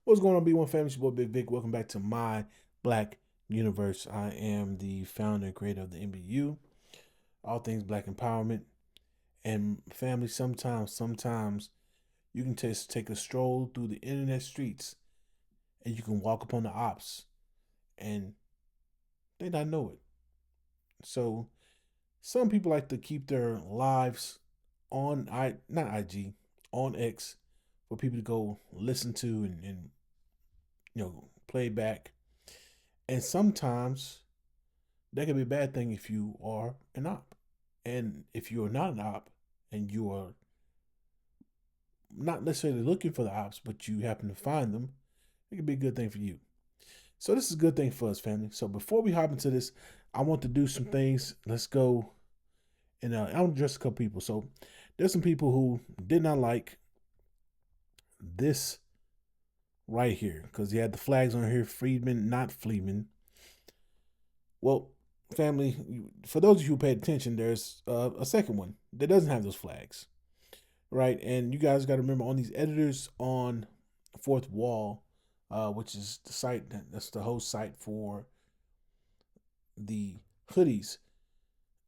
What's going on, B1 family? It's your boy Big Vic. Welcome back to my Black Universe. I am the founder and creator of the MBU, all things Black empowerment. And family, sometimes you can just take a stroll through the internet streets and you can walk upon the ops and they not know it. So some people like to keep their lives on not IG, on X for people to go listen to and play back. And sometimes that can be a bad thing if you are an op. And if you are not an op and you are not necessarily looking for the ops, but you happen to find them, it can be a good thing for you. So this is a good thing for us, family. So before we hop into this, I want to do some things. Let's go and I want to address a couple people. So there's some people who did not like this right here because you had the flags on here, Freedman, not Fleeman. Well, family, for those of you who paid attention, there's a second one that doesn't have those flags, right? And you guys got to remember on these editors on Fourth Wall, which is the site that's the host site for the hoodies.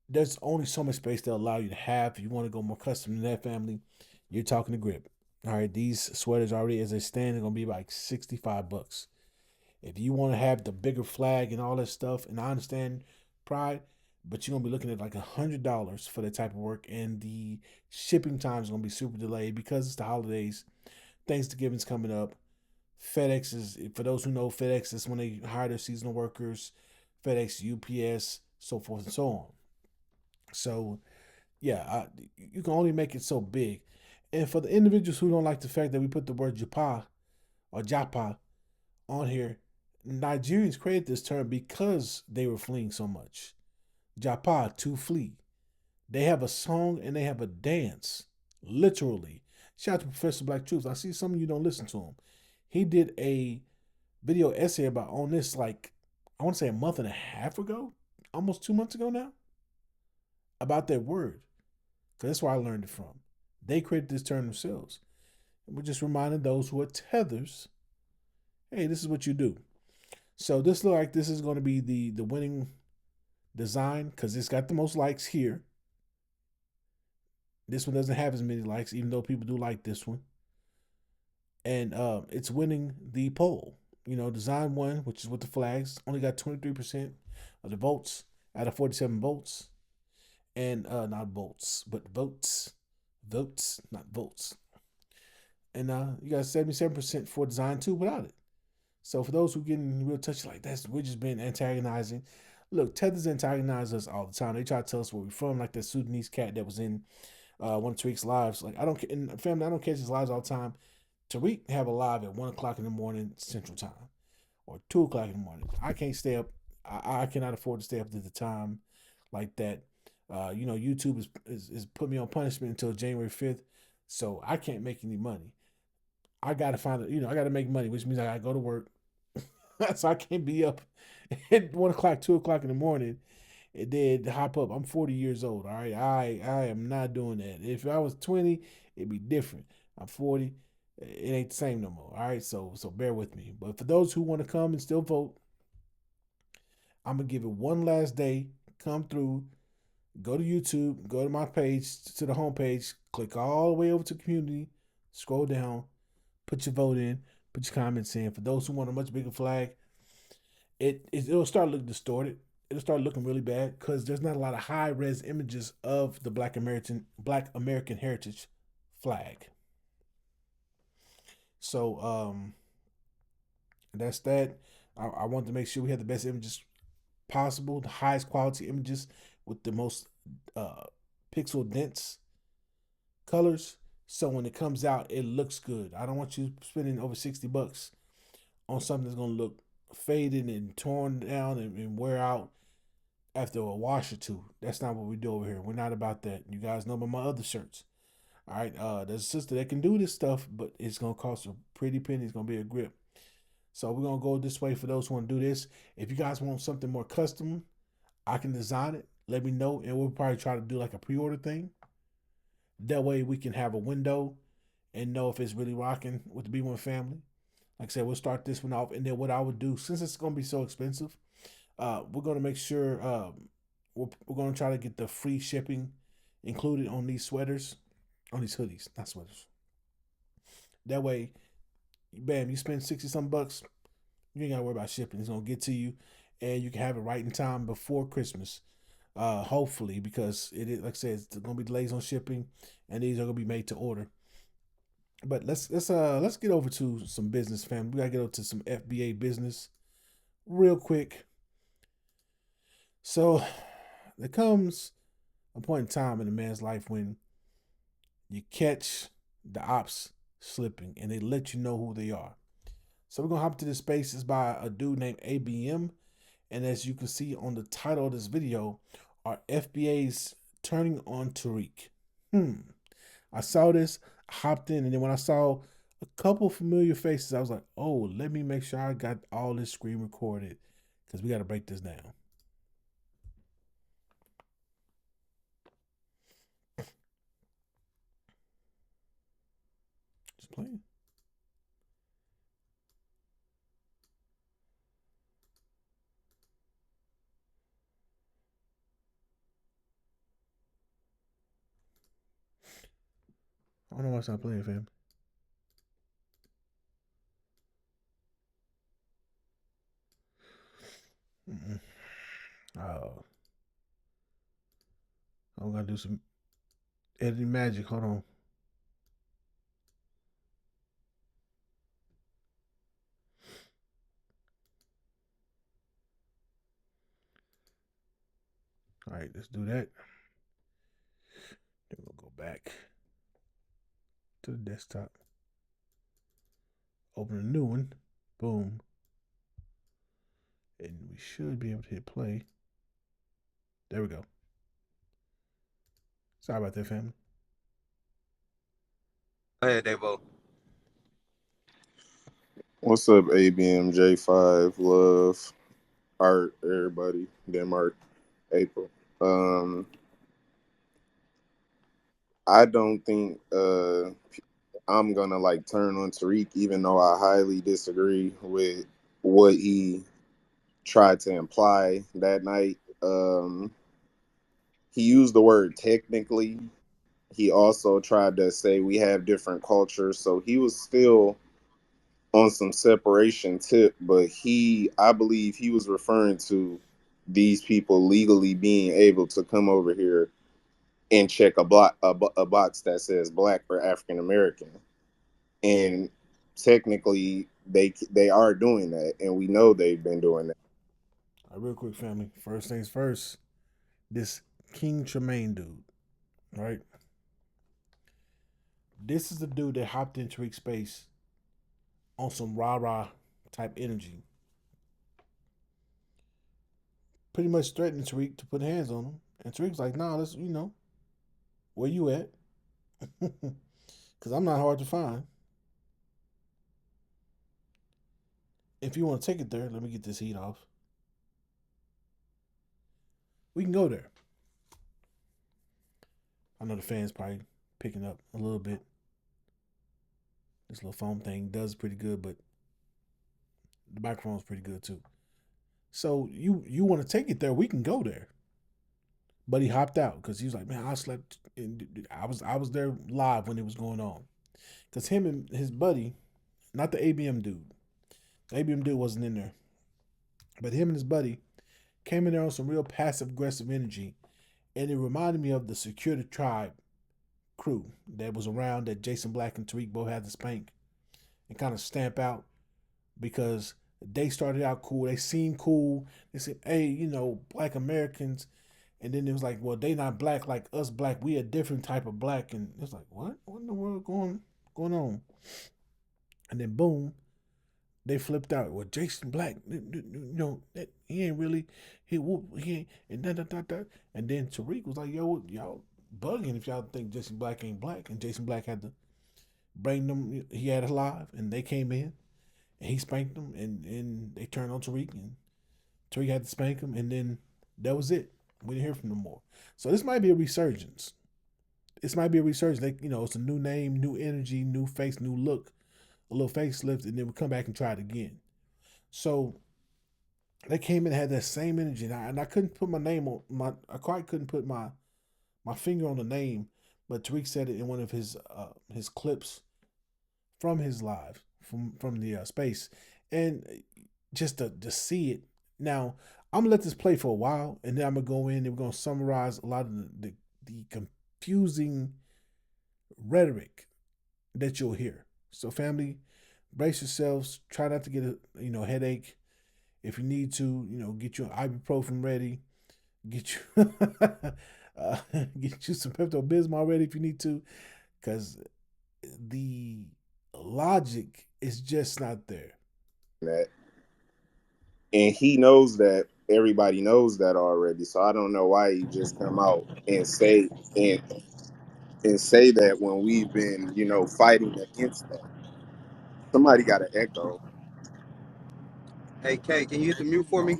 There's only so much space they'll allow you to have. If you want to go more custom than that, family, you're talking to Grip. All right, these sweaters already as they stand are gonna be like $65. If you want to have the bigger flag and all that stuff, and I understand pride, but you're gonna be looking at like $100 for that type of work, and the shipping time is gonna be super delayed because it's the holidays. Thanksgiving's coming up. FedEx is, for those who know, FedEx is when they hire their seasonal workers. FedEx, UPS, so forth and so on. So yeah, you can only make it so big. And for the individuals who don't like the fact that we put the word Japa or Japa on here, Nigerians created this term because they were fleeing so much. Japa, to flee. They have a song and they have a dance, literally. Shout out to Professor Black Truth. I see some of you don't listen to him. He did a video essay about on this like I want to say a month and a half ago, almost 2 months ago now, about that word. Because that's where I learned it from. They created this term themselves. And we're just reminding those who are tethers, hey, this is what you do. So this look like this is going to be the winning design because it's got the most likes here. This one doesn't have as many likes, even though people do like this one. And it's winning the poll. Design one, which is with the flags, only got 23% of the votes out of 47 votes. And not votes, but votes. Votes, not votes. And you got 77% for design two without it. So for those who getting real touchy like that's we're just being antagonizing. Look, tethers antagonize us all the time. They try to tell us where we're from, like that Sudanese cat that was in one of Tariq's lives. Like I don't in family, I don't catch his lives all the time. Tariq have a live at 1 o'clock in the morning Central Time or 2 o'clock in the morning. I can't stay up. I cannot afford to stay up to the time like that. YouTube is put me on punishment until January 5th, so I can't make any money. I gotta find it. I gotta make money, which means I gotta go to work. So I can't be up at 1 o'clock, 2 o'clock in the morning, and then hop up. I'm 40 years old. All right, I am not doing that. If I was 20, it'd be different. I'm 40. It ain't the same no more. All right, so bear with me. But for those who want to come and still vote, I'm gonna give it one last day. Come through. Go to YouTube. Go to my page, to the homepage. Click all the way over to community. Scroll down. Put your vote in. Put your comments in. For those who want a much bigger flag, it'll start looking distorted. It'll start looking really bad because there's not a lot of high res images of the Black American heritage flag. So that's that. I want to make sure we have the best images possible, the highest quality images with the most uh, pixel dense colors. So when it comes out, it looks good. I don't want you spending over $60 on something that's gonna look faded and torn down and wear out after a wash or two. That's not what we do over here. We're not about that. You guys know about my other shirts. All right, there's a sister that can do this stuff, but it's gonna cost a pretty penny. It's gonna be a grip. So we're gonna go this way for those who want to do this. If you guys want something more custom, I can design it. Let me know, and we'll probably try to do like a pre-order thing. That way we can have a window and know if it's really rocking with the B1 family. Like I said, we'll start this one off, and then what I would do, since it's going to be so expensive, we're going to make sure we're going to try to get the free shipping included on these sweaters, on these hoodies, not sweaters. That way, bam, you spend 60 some bucks, you ain't got to worry about shipping. It's going to get to you, and you can have it right in time before Christmas. Hopefully, because it is, like I said, it's going to be delays on shipping, and these are going to be made to order. But let's get over to some business, fam. We gotta get over to some FBA business real quick. So there comes a point in time in a man's life when you catch the ops slipping and they let you know who they are. So we're gonna hop into this space. It's by a dude named ABM. And as you can see on the title of this video, are FBA's turning on Tariq. I saw this, hopped in, and then when I saw a couple familiar faces, I was like, oh, let me make sure I got all this screen recorded because we got to break this down. Just playing. I don't know why it's not playing, fam. Mm-mm. Oh, I'm gonna do some editing magic. Hold on. All right, let's do that. Then we'll go back to the desktop. Open a new one. Boom. And we should be able to hit play. There we go. Sorry about that, family. Go ahead, Davo. What's up, ABMJ5, Love, Art, everybody, Denmark, April. I don't think I'm gonna like turn on Tariq, even though I highly disagree with what he tried to imply that night. He used the word technically. He also tried to say we have different cultures, so he was still on some separation tip, but I believe he was referring to these people legally being able to come over here and check a box that says black or African American, and technically they are doing that, and we know they've been doing that. All right, real quick, family. First things first. This King Tremaine dude, right? This is the dude that hopped into Tariq's space on some rah rah type energy. Pretty much threatening Tariq to put hands on him. And Tariq's like, nah, let's, where you at? Because I'm not hard to find. If you want to take it there, let me get this heat off. We can go there. I know the fans probably picking up a little bit. This little foam thing does pretty good, but the microphone's pretty good too. So you want to take it there? We can go there. But he hopped out because he was like, man, I slept. I was there live when it was going on. Because him and his buddy, not the ABM dude, the ABM dude wasn't in there, but him and his buddy came in there on some real passive aggressive energy, and it reminded me of the Secure the Tribe crew that was around that Jason Black and Tariq both had to spank and kind of stamp out because they started out cool. They seemed cool. They said, hey, black Americans. And then it was like, well, they not black like us black. We a different type of black. And it's like, what? What in the world going on? And then boom, they flipped out. Well, Jason Black, that he ain't really he ain't and da. And then Tariq was like, yo, y'all bugging if y'all think Jason Black ain't black. And Jason Black had to bring them. He had it live, and they came in, and he spanked them, and they turned on Tariq, and Tariq had to spank him, and then that was it. We didn't hear from them more. So this might be a resurgence. This might be a resurgence. It's a new name, new energy, new face, new look a little facelift, and then we come back and try it again. So they came in and had that same energy, and I couldn't put my name on my. I quite couldn't put my finger on the name, but Tariq said it in one of his clips from his live from the space, and just to see it. Now I'm gonna let this play for a while, and then I'm gonna go in and we're gonna summarize a lot of the confusing rhetoric that you'll hear. So, family, brace yourselves. Try not to get a headache. If you need to, get your ibuprofen ready. Get you uh, get you some Pepto Bismol ready if you need to, because the logic is just not there. That, and he knows that. Everybody knows that already. So I don't know why he just come out and and say that when we've been, fighting against that. Somebody got an echo. Hey, Kay, can you hit the mute for me?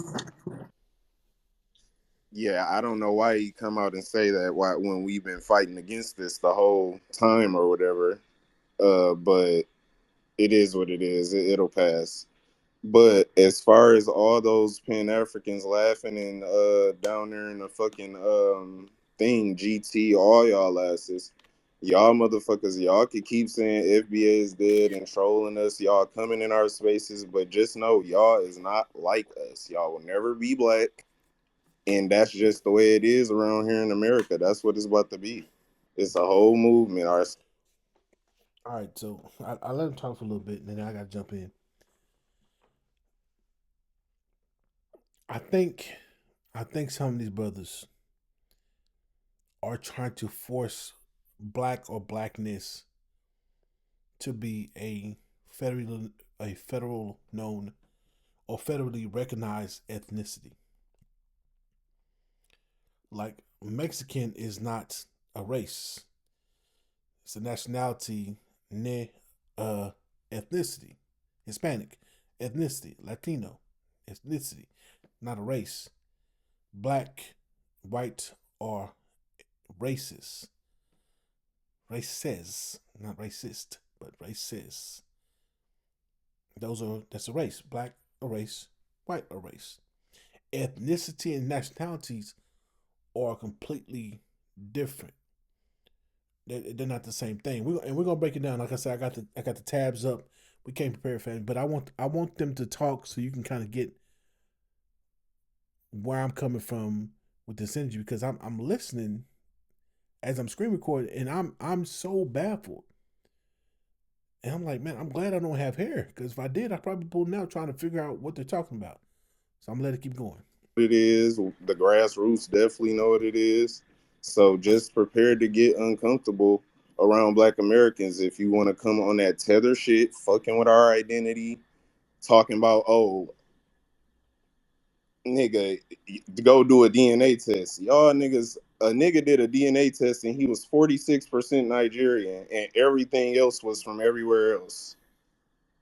Yeah, I don't know why he come out and say that why when we've been fighting against this the whole time or whatever. But it is what it is. It'll pass. But as far as all those Pan Africans laughing and down there in the fucking thing, GT, all y'all asses, y'all motherfuckers, y'all could keep saying FBA is dead and trolling us. Y'all coming in our spaces, but just know y'all is not like us. Y'all will never be black, and that's just the way it is around here in America. That's what it's about to be. It's a whole movement. Our All right, so I let him talk for a little bit, and then I got to jump in. I think, I think some of these brothers are trying to force black or blackness to be a federal known or federally recognized ethnicity. Like Mexican is not a race; it's a nationality, ne, uh, ethnicity. Hispanic ethnicity, Latino ethnicity, not a race. Black, white, or racist. Races, not racist, but races. That's a race. Black a race, white a race. Ethnicity and nationalities are completely different. They're not the same thing. We're gonna break it down. Like I said, I got the tabs up. We can't prepare for it, but I want them to talk so you can kind of get where I'm coming from with this energy, because I'm listening as I'm screen recording, and I'm so baffled. And I'm like, man, I'm glad I don't have hair, because if I did, I'd probably pull now trying to figure out what they're talking about. So I'm gonna let it keep going. it is. The grassroots definitely know what it is. So just prepare to get uncomfortable around Black Americans if you want to come on that tether shit, fucking with our identity, talking about nigga, to go do a DNA test. Y'all niggas, a nigga did a DNA test and he was 46% Nigerian and everything else was from everywhere else.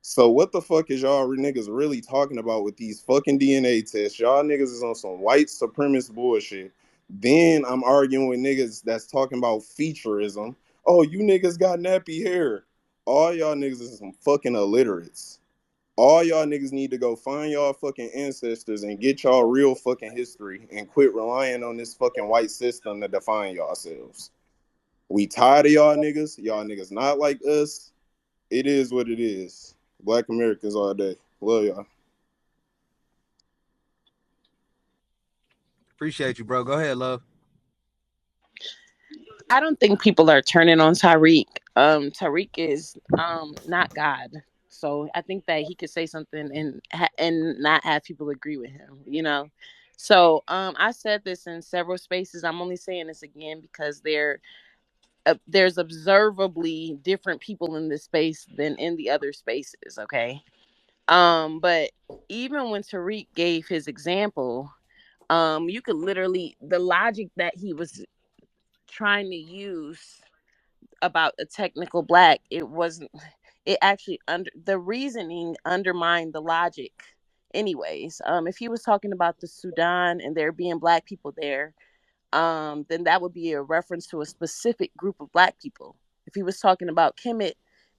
So what the fuck is y'all niggas really talking about with these fucking DNA tests? Y'all niggas is on some white supremacist bullshit. Then I'm arguing with niggas that's talking about featureism. Oh, you niggas got nappy hair. All y'all niggas is some fucking illiterates. All y'all niggas need to go find y'all fucking ancestors and get y'all real fucking history and quit relying on this fucking white system to define yourselves. We tired of y'all niggas. Y'all niggas not like us. It is what it is. Black Americans all day. Love y'all. Appreciate you, bro. Go ahead, love. I don't think people are turning on Tariq. Tariq is not God, so I think that he could say something and not have people agree with him. So I said this in several spaces. I'm only saying this again because there's observably different people in this space than in the other spaces. Okay, but even when Tariq gave his example, you could literally the logic that he was trying to use about a technical black, it actually under the reasoning undermined the logic anyways. If he was talking about the Sudan and there being black people there, then that would be a reference to a specific group of black people. If he was talking about Kemet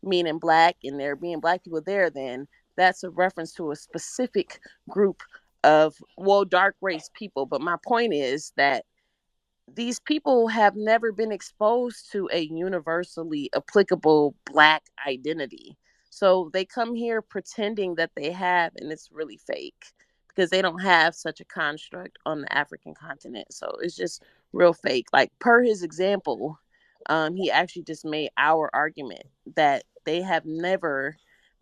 meaning black, and there being black people there, then that's a reference to a specific group of, well, dark race people. But my point is that these people have never been exposed to a universally applicable black identity. So they come here pretending that they have, and it's really fake because they don't have such a construct on the African continent. So it's just real fake. Like, per his example, he actually just made our argument that they have never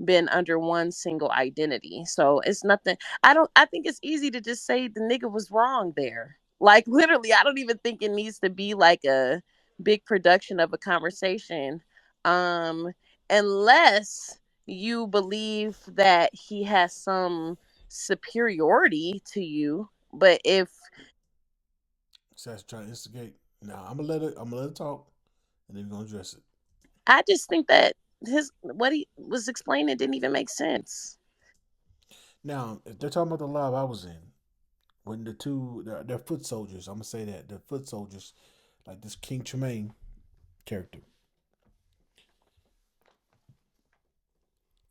been under one single identity. So it's nothing. I think it's easy to just say the nigga was wrong there. Like, literally, I don't even think it needs to be like a big production of a conversation. Um unless you believe that he has some superiority to you. But if So that's trying to instigate. Now I'm gonna let it talk, and then we're gonna address it. I just think that his what he was explaining didn't even make sense. Now, if they're talking about the live I was in, when the two they're foot soldiers, I'm gonna say that they're foot soldiers, like this King Tremaine character.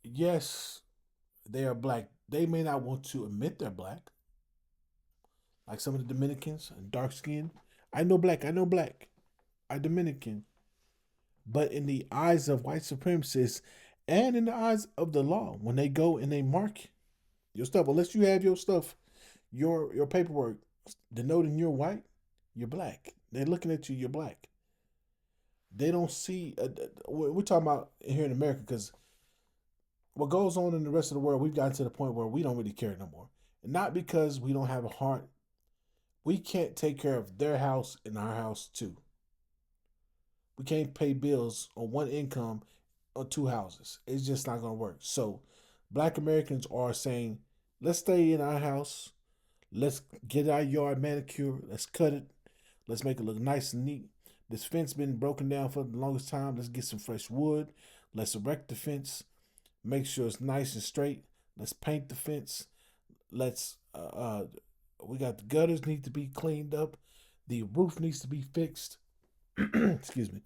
Yes, they are black. They may not want to admit they're black, like some of the Dominicans, dark skin. I know black. I know black. I Dominican. But in the eyes of white supremacists and in the eyes of the law, when they go and they mark your stuff, unless you have your stuff, your paperwork denoting you're white, you're black. They're looking at you, you're black. They don't see. We're talking about here in America because what goes on in the rest of the world, we've gotten to the point where we don't really care no more. And not because we don't have a heart. We can't take care of their house and our house too. We can't pay bills on one income on two houses. It's just not going to work. So, black Americans are saying, let's stay in our house. Let's get our yard manicured. Let's cut it. Let's make it look nice and neat. This fence been broken down for the longest time. Let's get some fresh wood. Let's erect the fence. Make sure it's nice and straight. Let's paint the fence. Let's we got the gutters need to be cleaned up. The roof needs to be fixed. Excuse me.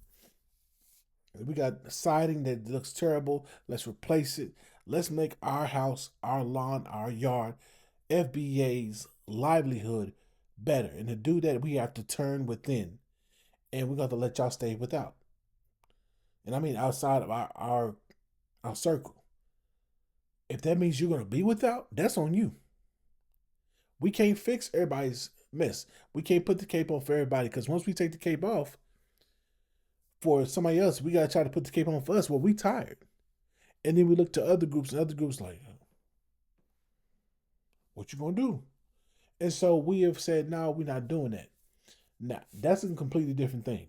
We got siding that looks terrible. Let's replace it. Let's make our house, our lawn, our yard, FBA's livelihood better. And to do that, we have to turn within. And we're going to let y'all stay without. And I mean outside of our circle. If that means you're going to be without, that's on you. We can't fix everybody's mess. We can't put the cape on for everybody because once we take the cape off for somebody else, we got to try to put the cape on for us. Well, we tired. And then we look to other groups and other groups like, what you going to do? And so we have said, no, we're not doing that. Now, that's a completely different thing.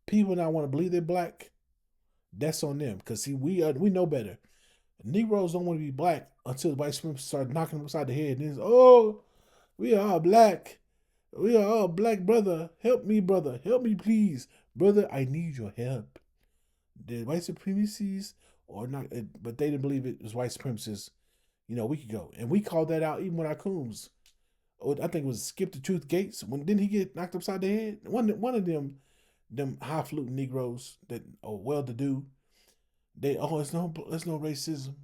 People now want to believe they're black. That's on them. Because, see, we know better. Negroes don't want to be black until the white supremacists start knocking them upside the head. And it's, oh, we are all black. We are all black, brother. Help me, brother. Help me, please. Brother, I need your help. The white supremacists or not, but they didn't believe it was white supremacists, a week ago. And we called that out even with our coons. I think it was Skip the Truth Gates. When didn't he get knocked upside the head? One of them highfalutin Negroes that are well to do. It's no racism.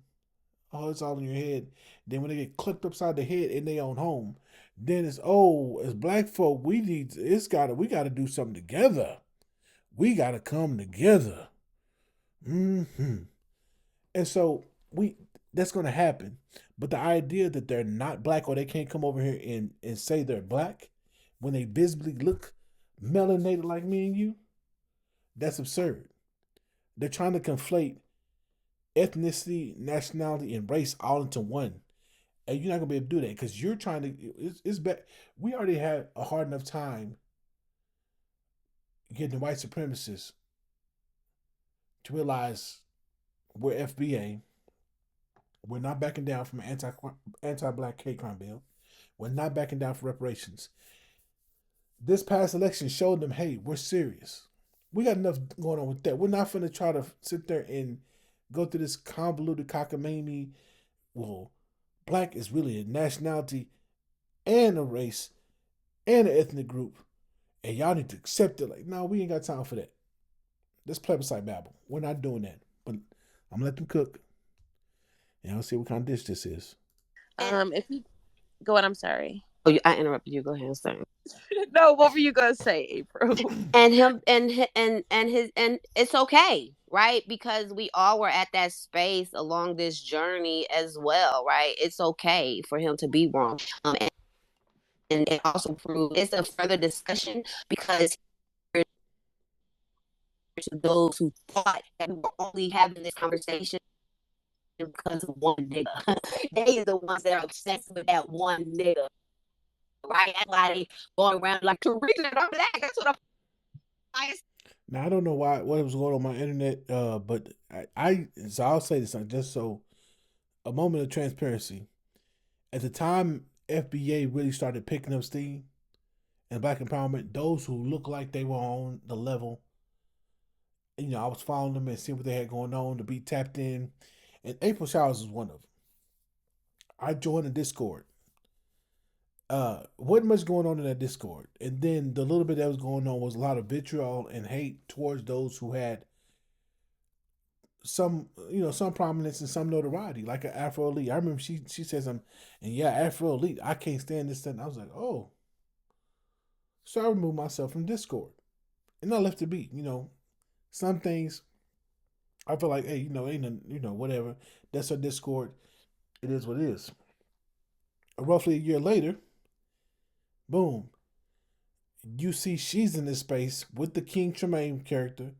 Oh, it's all in your head. Then when they get clipped upside the head in their own home, then it's as black folk, we gotta do something together. We gotta come together. Mm-hmm. And so that's gonna happen. But the idea that they're not black or they can't come over here and say they're black when they visibly look melanated like me and you, that's absurd. They're trying to conflate ethnicity, nationality, and race all into one. And you're not gonna be able to do that because you're trying to. It's bad. We already had a hard enough time getting the white supremacists to realize we're FBA. We're not backing down from an anti-black hate crime bill. We're not backing down for reparations. This past election showed them, hey, we're serious. We got enough going on with that. We're not going to try to sit there and go through this convoluted cockamamie. Well, black is really a nationality and a race and an ethnic group. And y'all need to accept it. Like, no, we ain't got time for that. Let's plebiscite Babel. We're not doing that. But I'm gonna let them cook, and I'll see what kind of dish this is. If you go on, I'm sorry. Oh, I interrupted you. Go ahead. Sorry. No, what were you gonna say, April? And him and his and it's okay, right? Because we all were at that space along this journey as well, right? It's okay for him to be wrong. And it also proves it's a further discussion because to those who thought that we were only having this conversation because of one nigga. They are the ones that are obsessed with that one nigga. Right? That's why they going around like Tariq and I'm black. That's what I'm. Now I don't know what was going on my internet, but so I'll say this just so a moment of transparency. At the time FBA really started picking up steam and black empowerment, those who looked like they were on the level, I was following them and seeing what they had going on to be tapped in. And April Showers was one of them. I joined the Discord. Wasn't much going on in that Discord. And then the little bit that was going on was a lot of vitriol and hate towards those who had some prominence and some notoriety, like an Afro Elite. I remember she said something, and yeah, Afro Elite, I can't stand this thing. I was like, oh. So I removed myself from Discord. And I left it be. Some things I feel like, hey, ain't whatever. That's our Discord. It is what it is. Roughly a year later, boom, you see she's in this space with the King Tremaine character,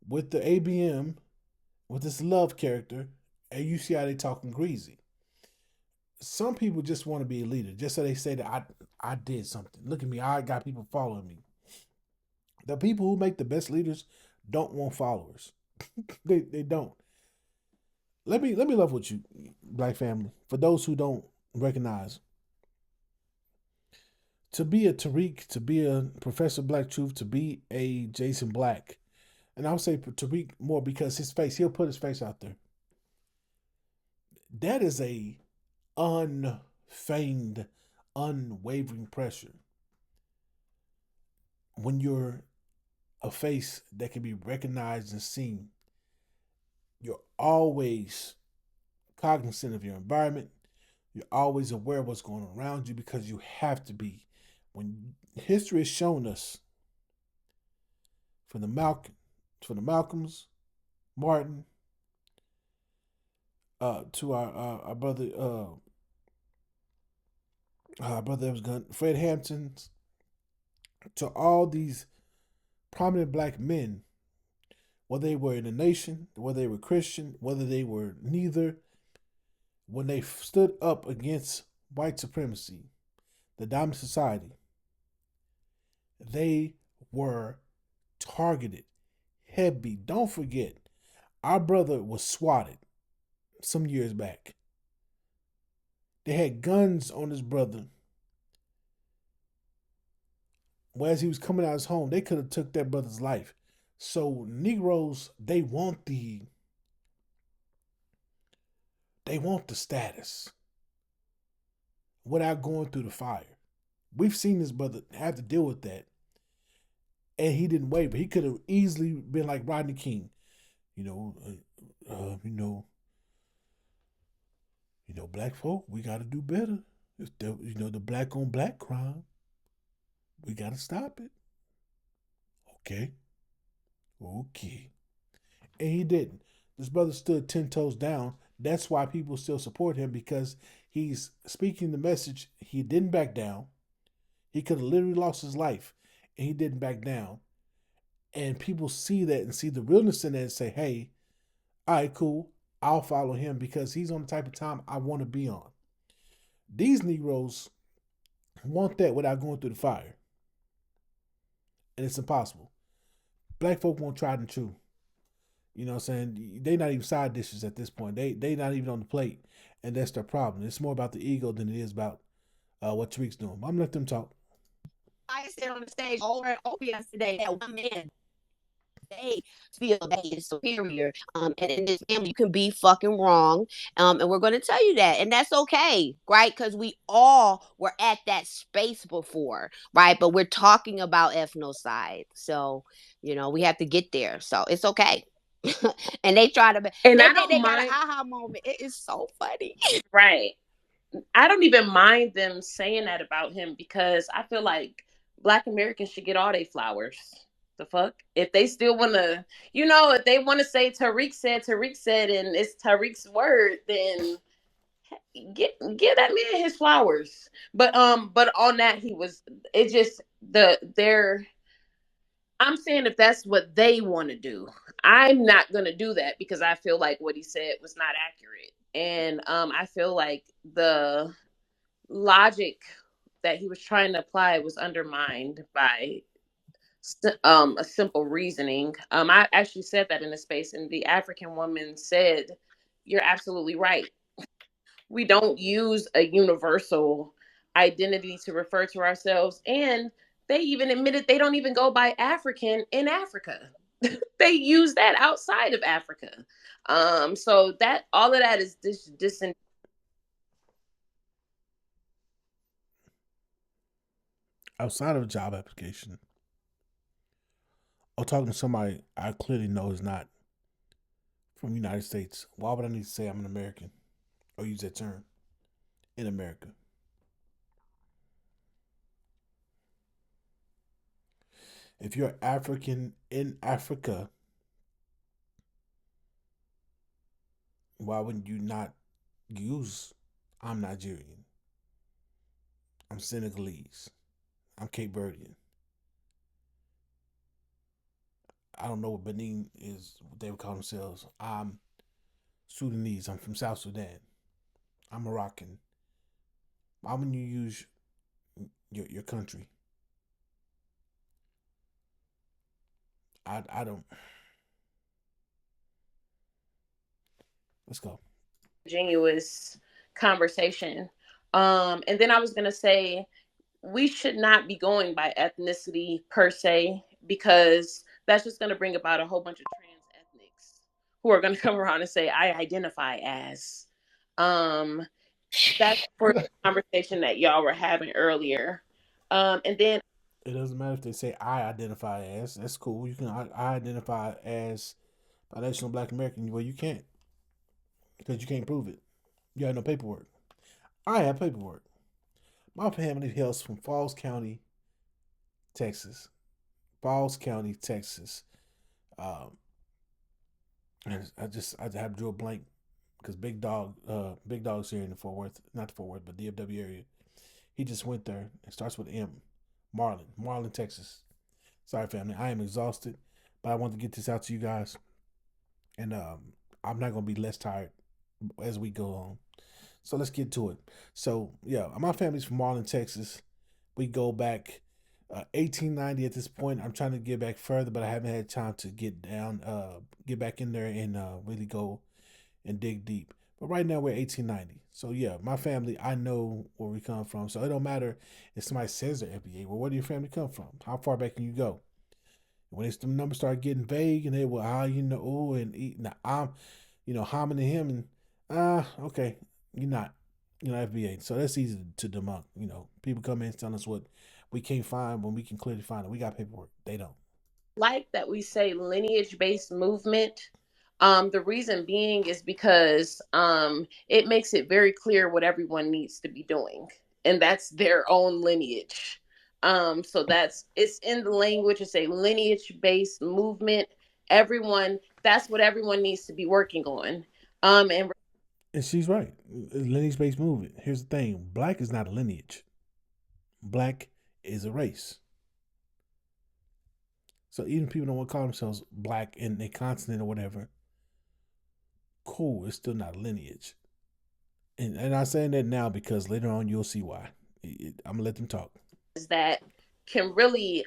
with the ABM, with this love character, and you see how they talking greasy. Some people just want to be a leader, just so they say that I did something. Look at me, I got people following me. The people who make the best leaders don't want followers. they don't. Let me love with you, Black family. For those who don't recognize, to be a Tariq, to be a Professor Black Truth, to be a Jason Black, and I'll say Tariq more because he'll put his face out there. That is a unfeigned, unwavering pressure. When you're a face that can be recognized and seen, you're always cognizant of your environment. You're always aware of what's going on around you because you have to be. When history has shown us from the Malcolms, Martin, to our brother, that was gun, Fred Hampton's, to all these prominent black men, whether they were in the nation, whether they were Christian, whether they were neither, when they stood up against white supremacy, the dominant society, they were targeted heavy. Don't forget, our brother was swatted some years back. They had guns on his brother. As he was coming out of his home, they could have took that brother's life. So Negroes, they want the status without going through the fire. We've seen this brother have to deal with that, and he didn't waver. He could have easily been like Rodney King, black folk, we got to do better. If the black on black crime, we got to stop it. Okay. And he didn't. This brother stood 10 toes down. That's why people still support him, because he's speaking the message. He didn't back down. He could have literally lost his life, and he didn't back down. And people see that and see the realness in that and say, hey, all right, cool. I'll follow him because he's on the type of time I want to be on. These Negroes want that without going through the fire. And it's impossible. Black folk won't try and true. You know what I'm saying? They not even side dishes at this point. They not even on the plate. And that's their problem. It's more about the ego than it is about what Tariq's doing. I'm gonna let them talk. I said on the stage over and over yesterday that one man, they feel that he is superior. And in this family, you can be fucking wrong. And we're going to tell you that. And that's okay, right? Because we all were at that space before, right? But we're talking about ethnocide. So, we have to get there. So it's okay. And they try to, And they I think don't they got an mind. aha moment. It is so funny. Right. I don't even mind them saying that about him because I feel like Black Americans should get all their flowers. The fuck? If they still want to, if they want to say Tariq said, and it's Tariq's word, then give that man his flowers. But on that he was. It just their. I'm saying if that's what they want to do, I'm not gonna do that because I feel like what he said was not accurate, and I feel like the logic that he was trying to apply was undermined by a simple reasoning. I actually said that in a space, and the African woman said, "You're absolutely right. We don't use a universal identity to refer to ourselves." And they even admitted they don't even go by African in Africa. They use that outside of Africa. So that all of that is this Outside of a job application, or talking to somebody I clearly know is not from the United States, why would I need to say I'm an American or use that term in America? If you're African in Africa, why wouldn't you not use I'm Nigerian, I'm Senegalese, I'm Cape Verdean? I don't know what Benin is, what they would call themselves. I'm Sudanese, I'm from South Sudan, I'm Moroccan. Why wouldn't you use your country? I don't. Let's go. Genuous conversation. And then I was gonna say we should not be going by ethnicity per se because that's just going to bring about a whole bunch of trans ethnics who are going to come around and say I identify as. um that's for the conversation that y'all were having earlier. And then It doesn't matter if they say I identify as. That's cool. You can I identify as binational Black American. Well, you can't because you can't prove it. You have no paperwork. I have paperwork. My family hails from Falls County, Texas. Falls County, Texas. Um, and I have drew a blank because Big Dog's here in the Fort Worth, not the Fort Worth, but DFW area. He just went there. It starts with M. Marlin, Texas. Sorry, family. I am exhausted, but I want to get this out to you guys, and I'm not gonna be less tired as we go on. So let's get to it. So yeah, my family's from Marlin, Texas. We go back 1890 at this point. I'm trying to get back further, but I haven't had time to get back in there and really go and dig deep. But right now we're 1890. So yeah, my family, I know where we come from. So it don't matter if somebody says they're FBA. Well, where do your family come from? How far back can you go? When the numbers start getting vague and they will, and eat. Now I'm, Haman and him, and okay, you're not, FBA. So that's easy to debunk. People come in and tell us what we can't find when we can clearly find it. We got paperwork. They don't. like that we say lineage based movement. The reason being is because it makes it very clear what everyone needs to be doing, and that's their own lineage. So it's in the language. It's a lineage based movement. That's what everyone needs to be working on. And And she's right. Lineage based movement. Here's the thing: Black is not a lineage. Black is a race. So even people don't want to call themselves Black in a continent or whatever, cool. It's still not a lineage. And I'm saying that now because later on you'll see why. I'm gonna let them talk. that can really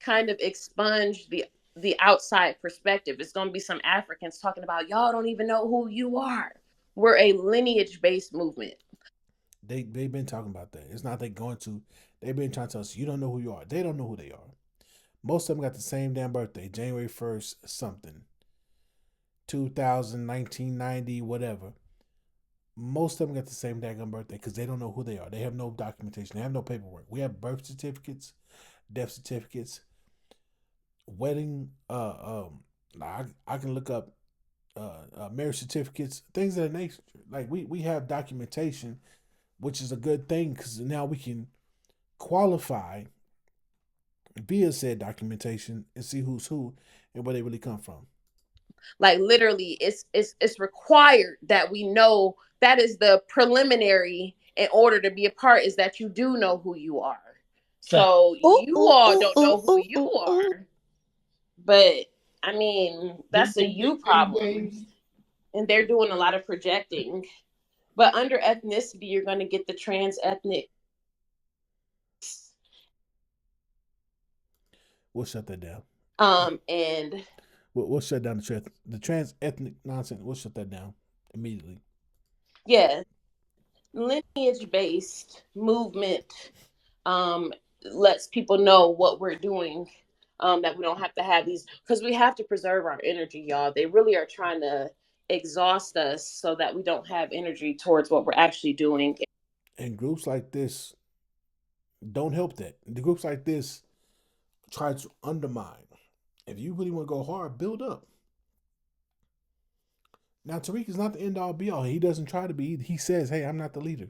kind of expunge the outside perspective. It's going to be some Africans talking about y'all don't even know who you are. We're a lineage based movement. They've been talking about that. It's not they going to. They've been trying to tell us you don't know who you are. They don't know who they are. Most of them got the same damn birthday, January 1st something, 2000, 1990, whatever. Most of them got the same daggone birthday because they don't know who they are. They have no documentation. They have no paperwork. We have birth certificates, death certificates, wedding, I can look up marriage certificates, things of that nature. Like we have documentation, which is a good thing because now we can qualify via said documentation and see who's who and where they really come from. Like literally, it's required that we know that is the preliminary in order to be a part is that you do know who you are. So you all don't know who you are, but I mean that's a you problem, and they're doing a lot of projecting. But under ethnicity, you're going to get the trans ethnic. We'll shut that down. And We'll shut down the trans ethnic nonsense. We'll shut that down immediately. yeah, lineage based movement um, lets people know what we're doing. That we don't have to have these because we have to preserve our energy, y'all. They really are trying to exhaust us so that we don't have energy towards what we're actually doing. And groups like this don't help that. The groups like this try to undermine. If you really want to go hard, build up. Now Tariq is not the end all be all. He doesn't try to be. He says, "Hey, I'm not the leader,"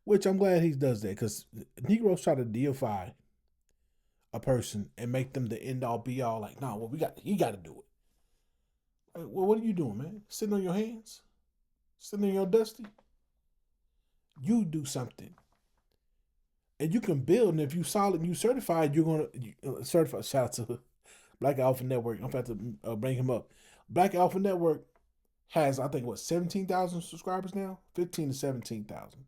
which I'm glad he does that because Negroes try to deify a person and make them the end all be all. Like, nah, well, you got to do it. Like, well, what are you doing, man? Sitting on your hands, sitting in your dusty. You do something, and you can build. And if you solid, and you certified, you're gonna certify. Shout out to Black Alpha Network. I'm about to bring him up. Black Alpha Network has, I think, what, 17,000 subscribers now? 15 to 17,000.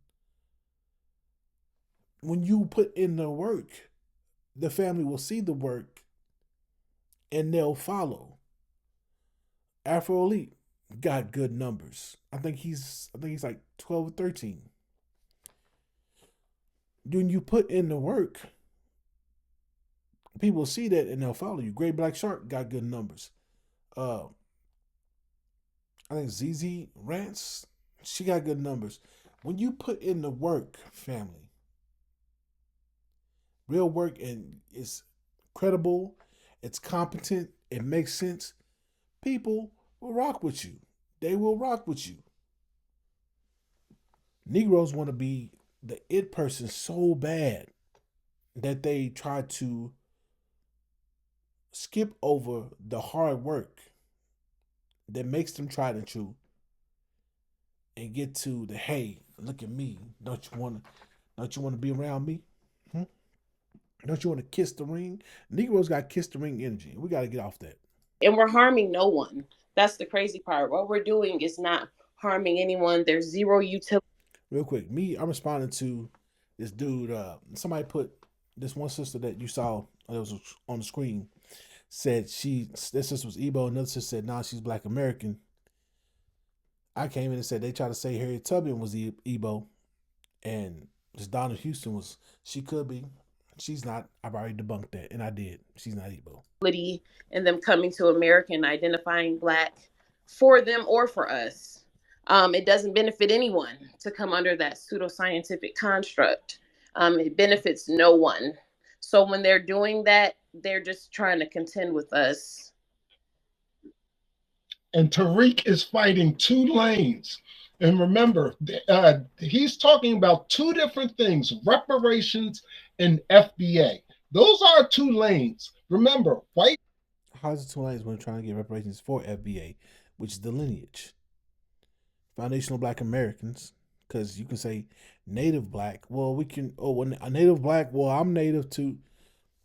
When you put in the work, the family will see the work and they'll follow. Afro Elite got good numbers. I think he's like 12 or 13. When you put in the work, people see that and they'll follow you. Great Black Shark got good numbers. Uh I think ZZ Rants, she got good numbers. When you put in the work, family, real work, and it's credible, it's competent, it makes sense, people will rock with you. They will rock with you. Negroes want to be the it person so bad that they try to skip over the hard work that makes them tried and true and get to the hey, look at me. Don't you want to be around me? Hmm? Don't you want to kiss the ring? Negroes got kiss the ring energy. We got to get off that. And we're harming no one. That's the crazy part. What we're doing is not harming anyone. There's zero utility. Real quick, I'm responding to this dude. Somebody put this one sister that you saw that was on the screen said this sister was Igbo. Another sister said nah, she's Black American. I came in and said they tried to say Harriet Tubman was Igbo, and this Donna Houston was, she could be. She's not. I've already debunked that, and I did. She's not Igbo. And them coming to America and identifying Black for them or for us. It doesn't benefit anyone to come under that pseudoscientific construct. It benefits no one. So when they're doing that, they're just trying to contend with us. And Tariq is fighting two lanes. And remember, he's talking about two different things, reparations and FBA. Those are two lanes. Remember, white. How's it two lanes when trying to get reparations for FBA, which is the lineage? Foundational Black Americans, because you can say Native Black. Well, we can, when a Native Black, well, I'm Native too.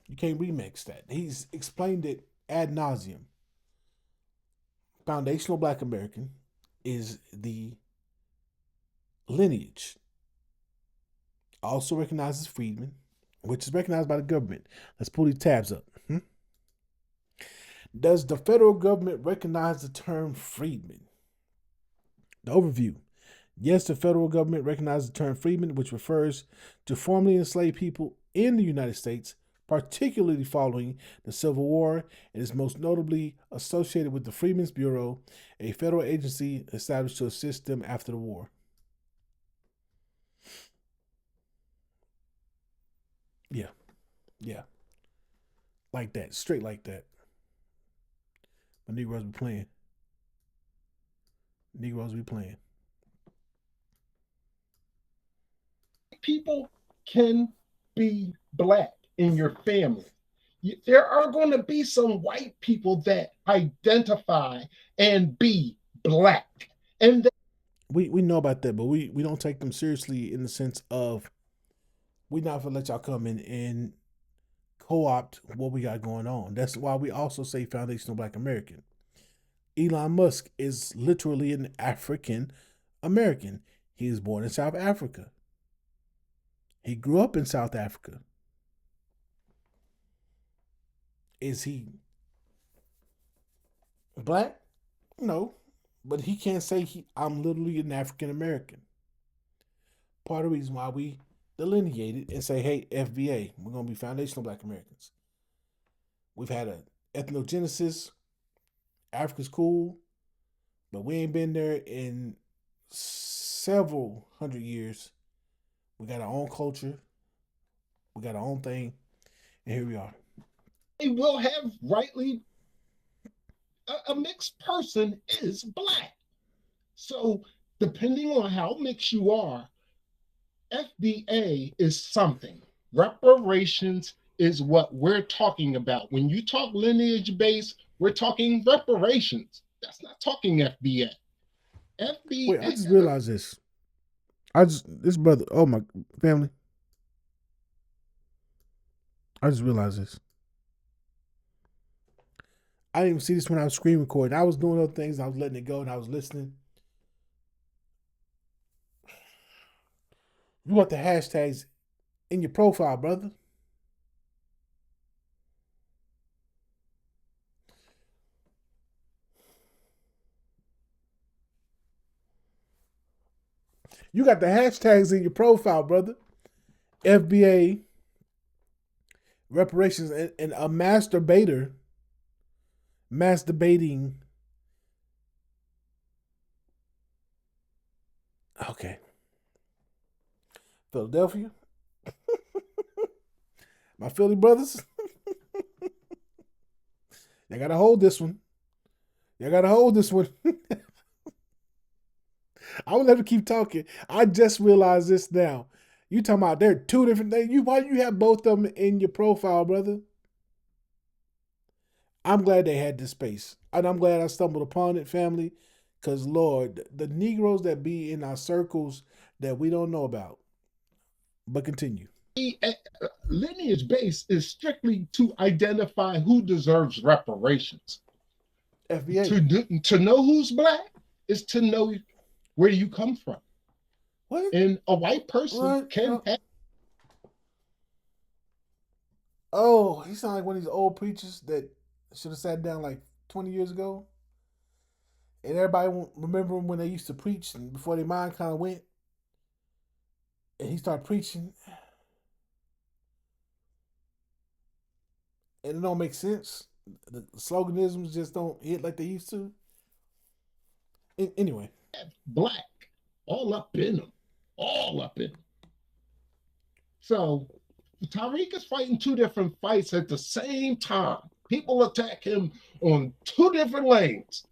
You can't remix that. He's explained it ad nauseum. Foundational Black American is the lineage. Also recognizes freedmen, which is recognized by the government. Let's pull these tabs up. Does the federal government recognize the term freedman? The overview. Yes, the federal government recognizes the term freedman, which refers to formerly enslaved people in the United States, particularly following the Civil War, and is most notably associated with the Freedmen's Bureau, a federal agency established to assist them after the war. Yeah. Like that. Straight like that. The Negroes be playing. Negroes be playing. People can be black in your family. There are going to be some white people that identify and be black. And we know about that, but we don't take them seriously in the sense of we not gonna let y'all come in and co-opt what we got going on. That's why we also say foundational Black American. Elon Musk is literally an African American. He was born in South Africa. He grew up in South Africa. Is he black? No. But he can't say I'm literally an African American. Part of the reason why we delineate it and say, hey, FBA, we're going to be foundational Black Americans. We've had an ethnogenesis. Africa's cool, but we ain't been there in several hundred years. We got our own culture. We got our own thing. And here we are. They will have rightly a mixed person is black. So depending on how mixed you are, FBA is something. Reparations is what we're talking about. When you talk lineage based, we're talking reparations. That's not talking FBA. FBA. Wait, I just realized this. This brother, oh my family. I just realized this. I didn't even see this when I was screen recording. I was doing other things. I was letting it go and I was listening. You want the hashtags in your profile, brother. You got the hashtags in your profile, brother. FBA, reparations, and a masturbating okay. Philadelphia. My Philly brothers. Y'all gotta hold this one. I'm gonna let him keep talking. I just realized this now. You talking about there are two different things. Why do you have both of them in your profile, brother? I'm glad they had this space. And I'm glad I stumbled upon it, family. Because, Lord, the Negroes that be in our circles that we don't know about. But continue. Lineage base is strictly to identify who deserves reparations. FBA. To know who's black is to know where you come from. What? And a white person can have. Oh, he sounds like one of these old preachers that should have sat down like 20 years ago. And everybody remember when they used to preach and before their mind kind of went. And he started preaching. And it don't make sense. The sloganisms just don't hit like they used to. Anyway. Black. All up in them. So Tariq is fighting two different fights at the same time. People attack him on two different lanes.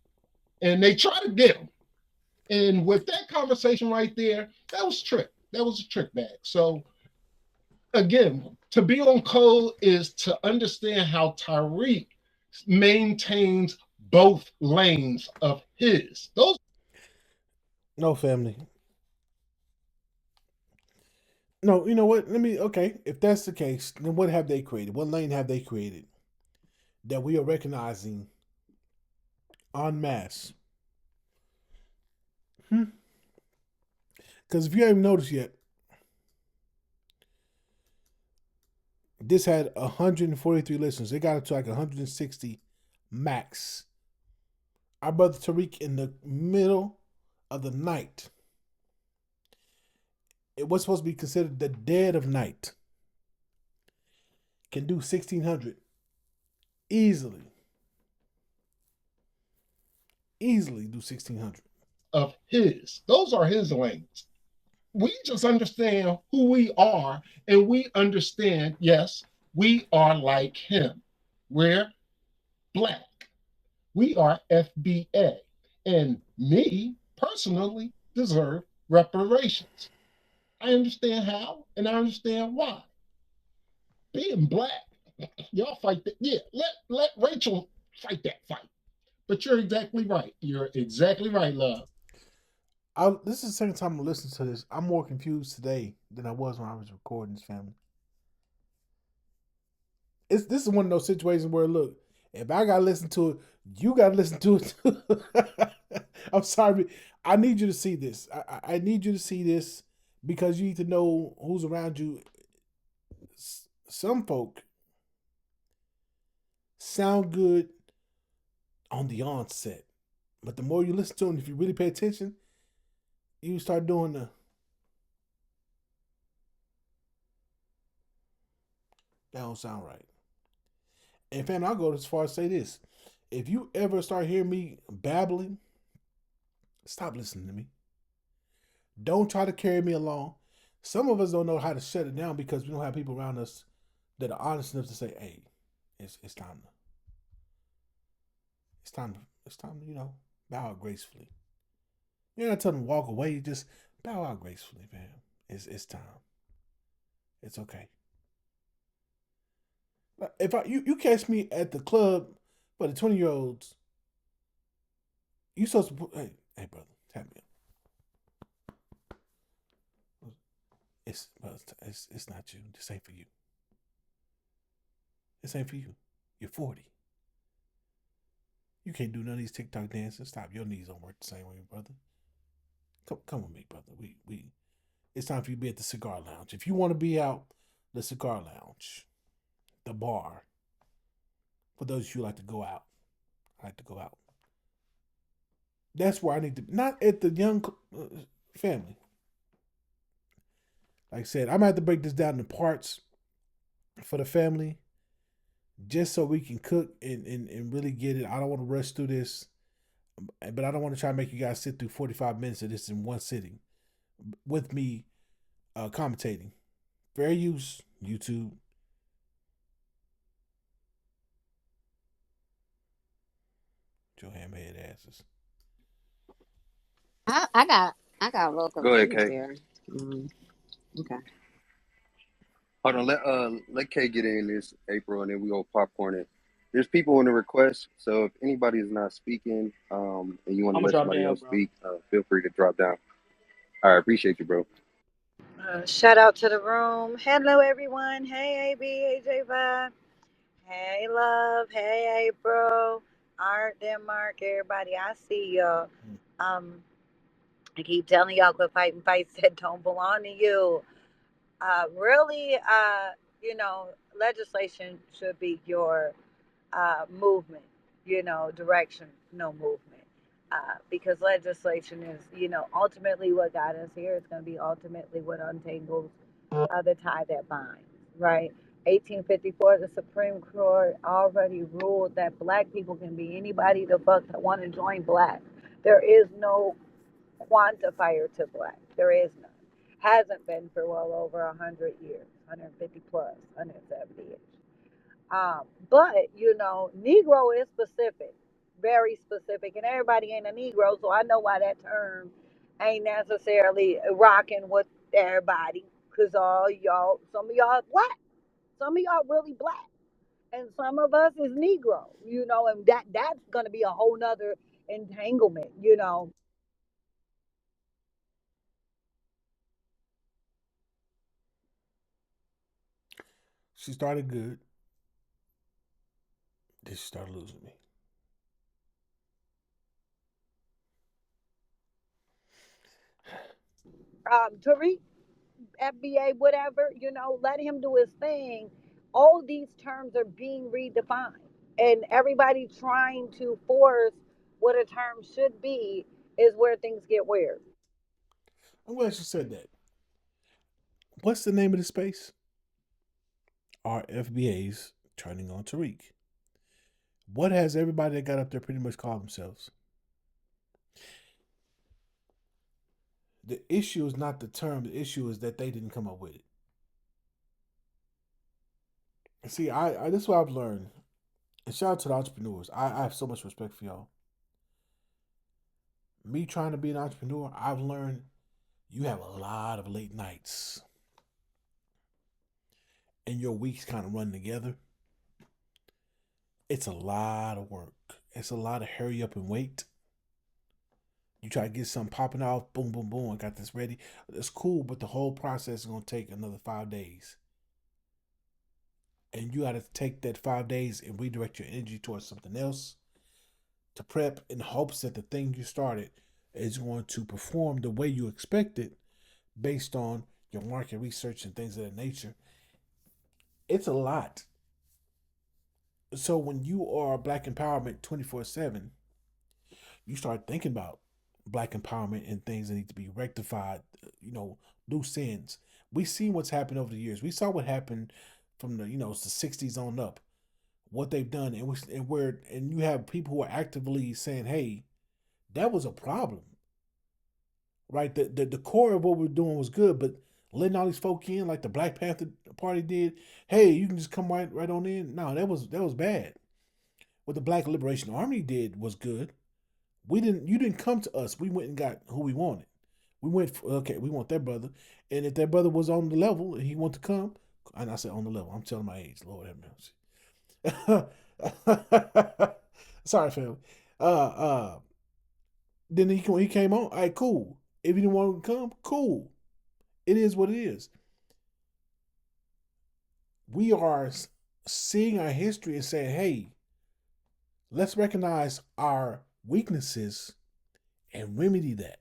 And they try to get him. And with that conversation right there, that was a trick bag. So again, to be on code is to understand how Tariq maintains both lanes of his. No, family. No, you know what? If that's the case, then what have they created? What lane have they created that we are recognizing en masse? Because if you haven't noticed yet, this had 143 listeners. They got up to like 160 max. Our brother Tariq in the middle of the night. It was supposed to be considered the dead of night. Can do 1,600 easily. Easily do 1,600. Of his. Those are his lanes. We just understand who we are, and we understand, yes, we are like him. We're black. We are FBA. And me, personally, deserve reparations. I understand how and I understand why. Being black, y'all fight that. Yeah, let Rachel fight that fight. But you're exactly right. You're exactly right, love. This is the second time I'm listening to this. I'm more confused today than I was when I was recording this, family. This is one of those situations where, look, if I gotta listen to it, you gotta listen to it too. I'm sorry. I need you to see this. I need you to see this because you need to know who's around you. Some folk sound good on the onset, but the more you listen to them, if you really pay attention, you start doing the. That don't sound right. And fam, I'll go as far as say this: if you ever start hearing me babbling, stop listening to me. Don't try to carry me along. Some of us don't know how to shut it down because we don't have people around us that are honest enough to say, "Hey, it's time to it's time to bow out gracefully." You're not telling them to walk away. Just bow out gracefully, fam. It's time. It's okay. If you catch me at the club for the 20-year-olds, you supposed to hey brother, tap me up. It's not you. This ain't for you. This ain't for you. You're 40. You can't do none of these TikTok dances. Stop. Your knees don't work the same way, brother. Come with me, brother. We it's time for you to be at the cigar lounge. If you want to be out, the cigar lounge, the bar. For those of you who like to go out, I like to go out. That's where I need to. Not at the young family. Like I said, I'm gonna have to break this down into parts for the family, just so we can cook and really get it. I don't want to rush through this, but I don't want to try to make you guys sit through 45 minutes of this in one sitting with me commentating. Fair use, YouTube. Your hamhead asses. I got a little Go ahead, confused Kay. there. Okay. Hold on, let Kay get in this, April, and then we go popcorn it. There's people in the request, so if anybody is not speaking, and you want I'm to gonna let drop somebody down, else bro. speak, feel free to drop down. All right, appreciate you, bro. Shout out to the room. Hello, everyone. Hey, AB, AJ Vibe. Hey, Love. Hey, April. Art, Denmark, everybody. I see y'all. Um, I keep telling y'all, quit fighting fights that don't belong to you. Really, legislation should be your movement, direction, no movement. Because legislation is, ultimately what got us here. It's going to be ultimately what untangles the tie that binds, right? 1854, the Supreme Court already ruled that black people can be anybody the fuck that want to join black. There is no quantifier to black. There is none. Hasn't been for well over 100 years, 150 plus, 170 years. But Negro is specific, very specific, and everybody ain't a Negro, so I know why that term ain't necessarily rocking with everybody. Cause some of y'all black, some of y'all really black, and some of us is Negro, and that's gonna be a whole nother entanglement. She started good. Then she started losing me. Tariq, FBA, whatever, let him do his thing. All these terms are being redefined, and everybody trying to force what a term should be is where things get weird. I'm glad she said that. What's the name of the space? Our FBA's turning on Tariq. What has everybody that got up there pretty much called themselves? The issue is not the term. The issue is that they didn't come up with it. See, I this is what I've learned And shout out to the entrepreneurs. I have so much respect for y'all. Me trying to be an entrepreneur, I've learned you have a lot of late nights and your weeks kind of run together. It's a lot of work. It's a lot of hurry up and wait. You try to get something popping off, boom, boom, boom. I got this ready. It's cool, but the whole process is gonna take another 5 days. And you gotta take that 5 days and redirect your energy towards something else to prep in hopes that the thing you started is going to perform the way you expect it based on your market research and things of that nature. It's a lot. So when you are Black empowerment 24/7, you start thinking about Black empowerment and things that need to be rectified, loose ends. We see what's happened over the years. We saw what happened from the 60s on up, what they've done, and you have people who are actively saying, "Hey, that was a problem." Right? The core of what we're doing was good, but letting all these folk in like the Black Panther Party did, hey, you can just come right on in. No, that was bad. What the Black Liberation Army did was good. You didn't come to us. We went and got who we wanted. We went for, okay, we want that brother. And if that brother was on the level and he wanted to come, and I said on the level, I'm telling my age, Lord have mercy. Sorry, family. Then he came on. All right, cool. If you didn't want to come, cool. It is what it is. We are seeing our history and saying, hey, let's recognize our weaknesses and remedy that.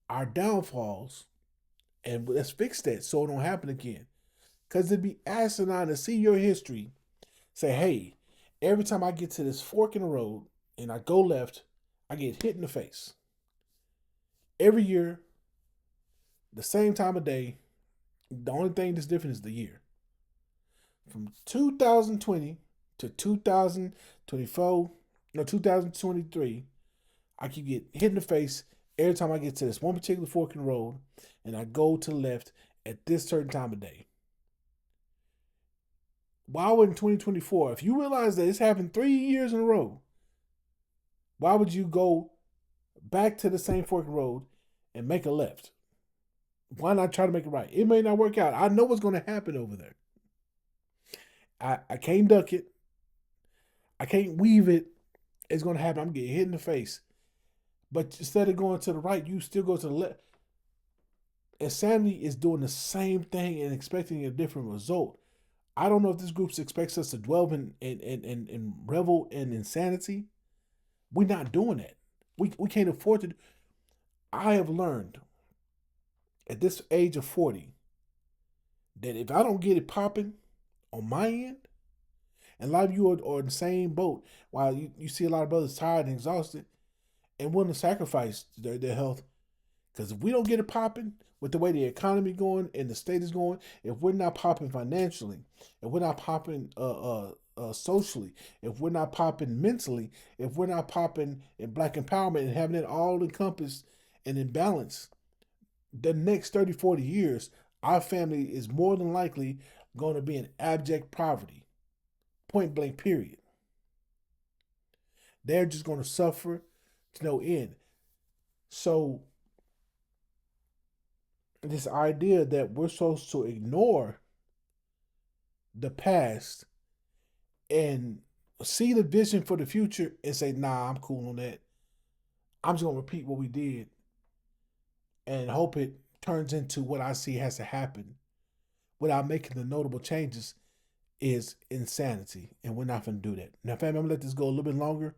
Our downfalls, and let's fix that so it don't happen again. Because it'd be asinine to see your history, say, hey, every time I get to this fork in the road and I go left, I get hit in the face. Every year, the same time of day, the only thing that's different is the year. From 2020 to 2024, no, 2023, I can get hit in the face every time I get to this one particular fork in the road and I go to the left at this certain time of day. Why would in 2024, if you realize that it's happened 3 years in a row, why would you go back to the same fork in the road and make a left? Why not try to make it right? It may not work out. I know what's going to happen over there. I can't duck it. I can't weave it. It's going to happen. I'm getting hit in the face. But instead of going to the right, you still go to the left. Insanity is doing the same thing and expecting a different result. I don't know if this group expects us to dwell in revel in insanity. We're not doing that. We can't afford to. I have learned at this age of 40 that if I don't get it popping on my end, and a lot of you are in the same boat, while you see a lot of brothers tired and exhausted and willing to sacrifice their health. Because if we don't get it popping with the way the economy going and the state is going, if we're not popping financially, if we're not popping socially, if we're not popping mentally, if we're not popping in Black empowerment and having it all encompassed and in balance, the next 30, 40 years, our family is more than likely going to be in abject poverty. Point blank, period. They're just going to suffer to no end. So, this idea that we're supposed to ignore the past and see the vision for the future and say, nah, I'm cool on that. I'm just going to repeat what we did and hope it turns into what I see has to happen without making the notable changes is insanity. And we're not going to do that. Now, family, I'm going to let this go a little bit longer.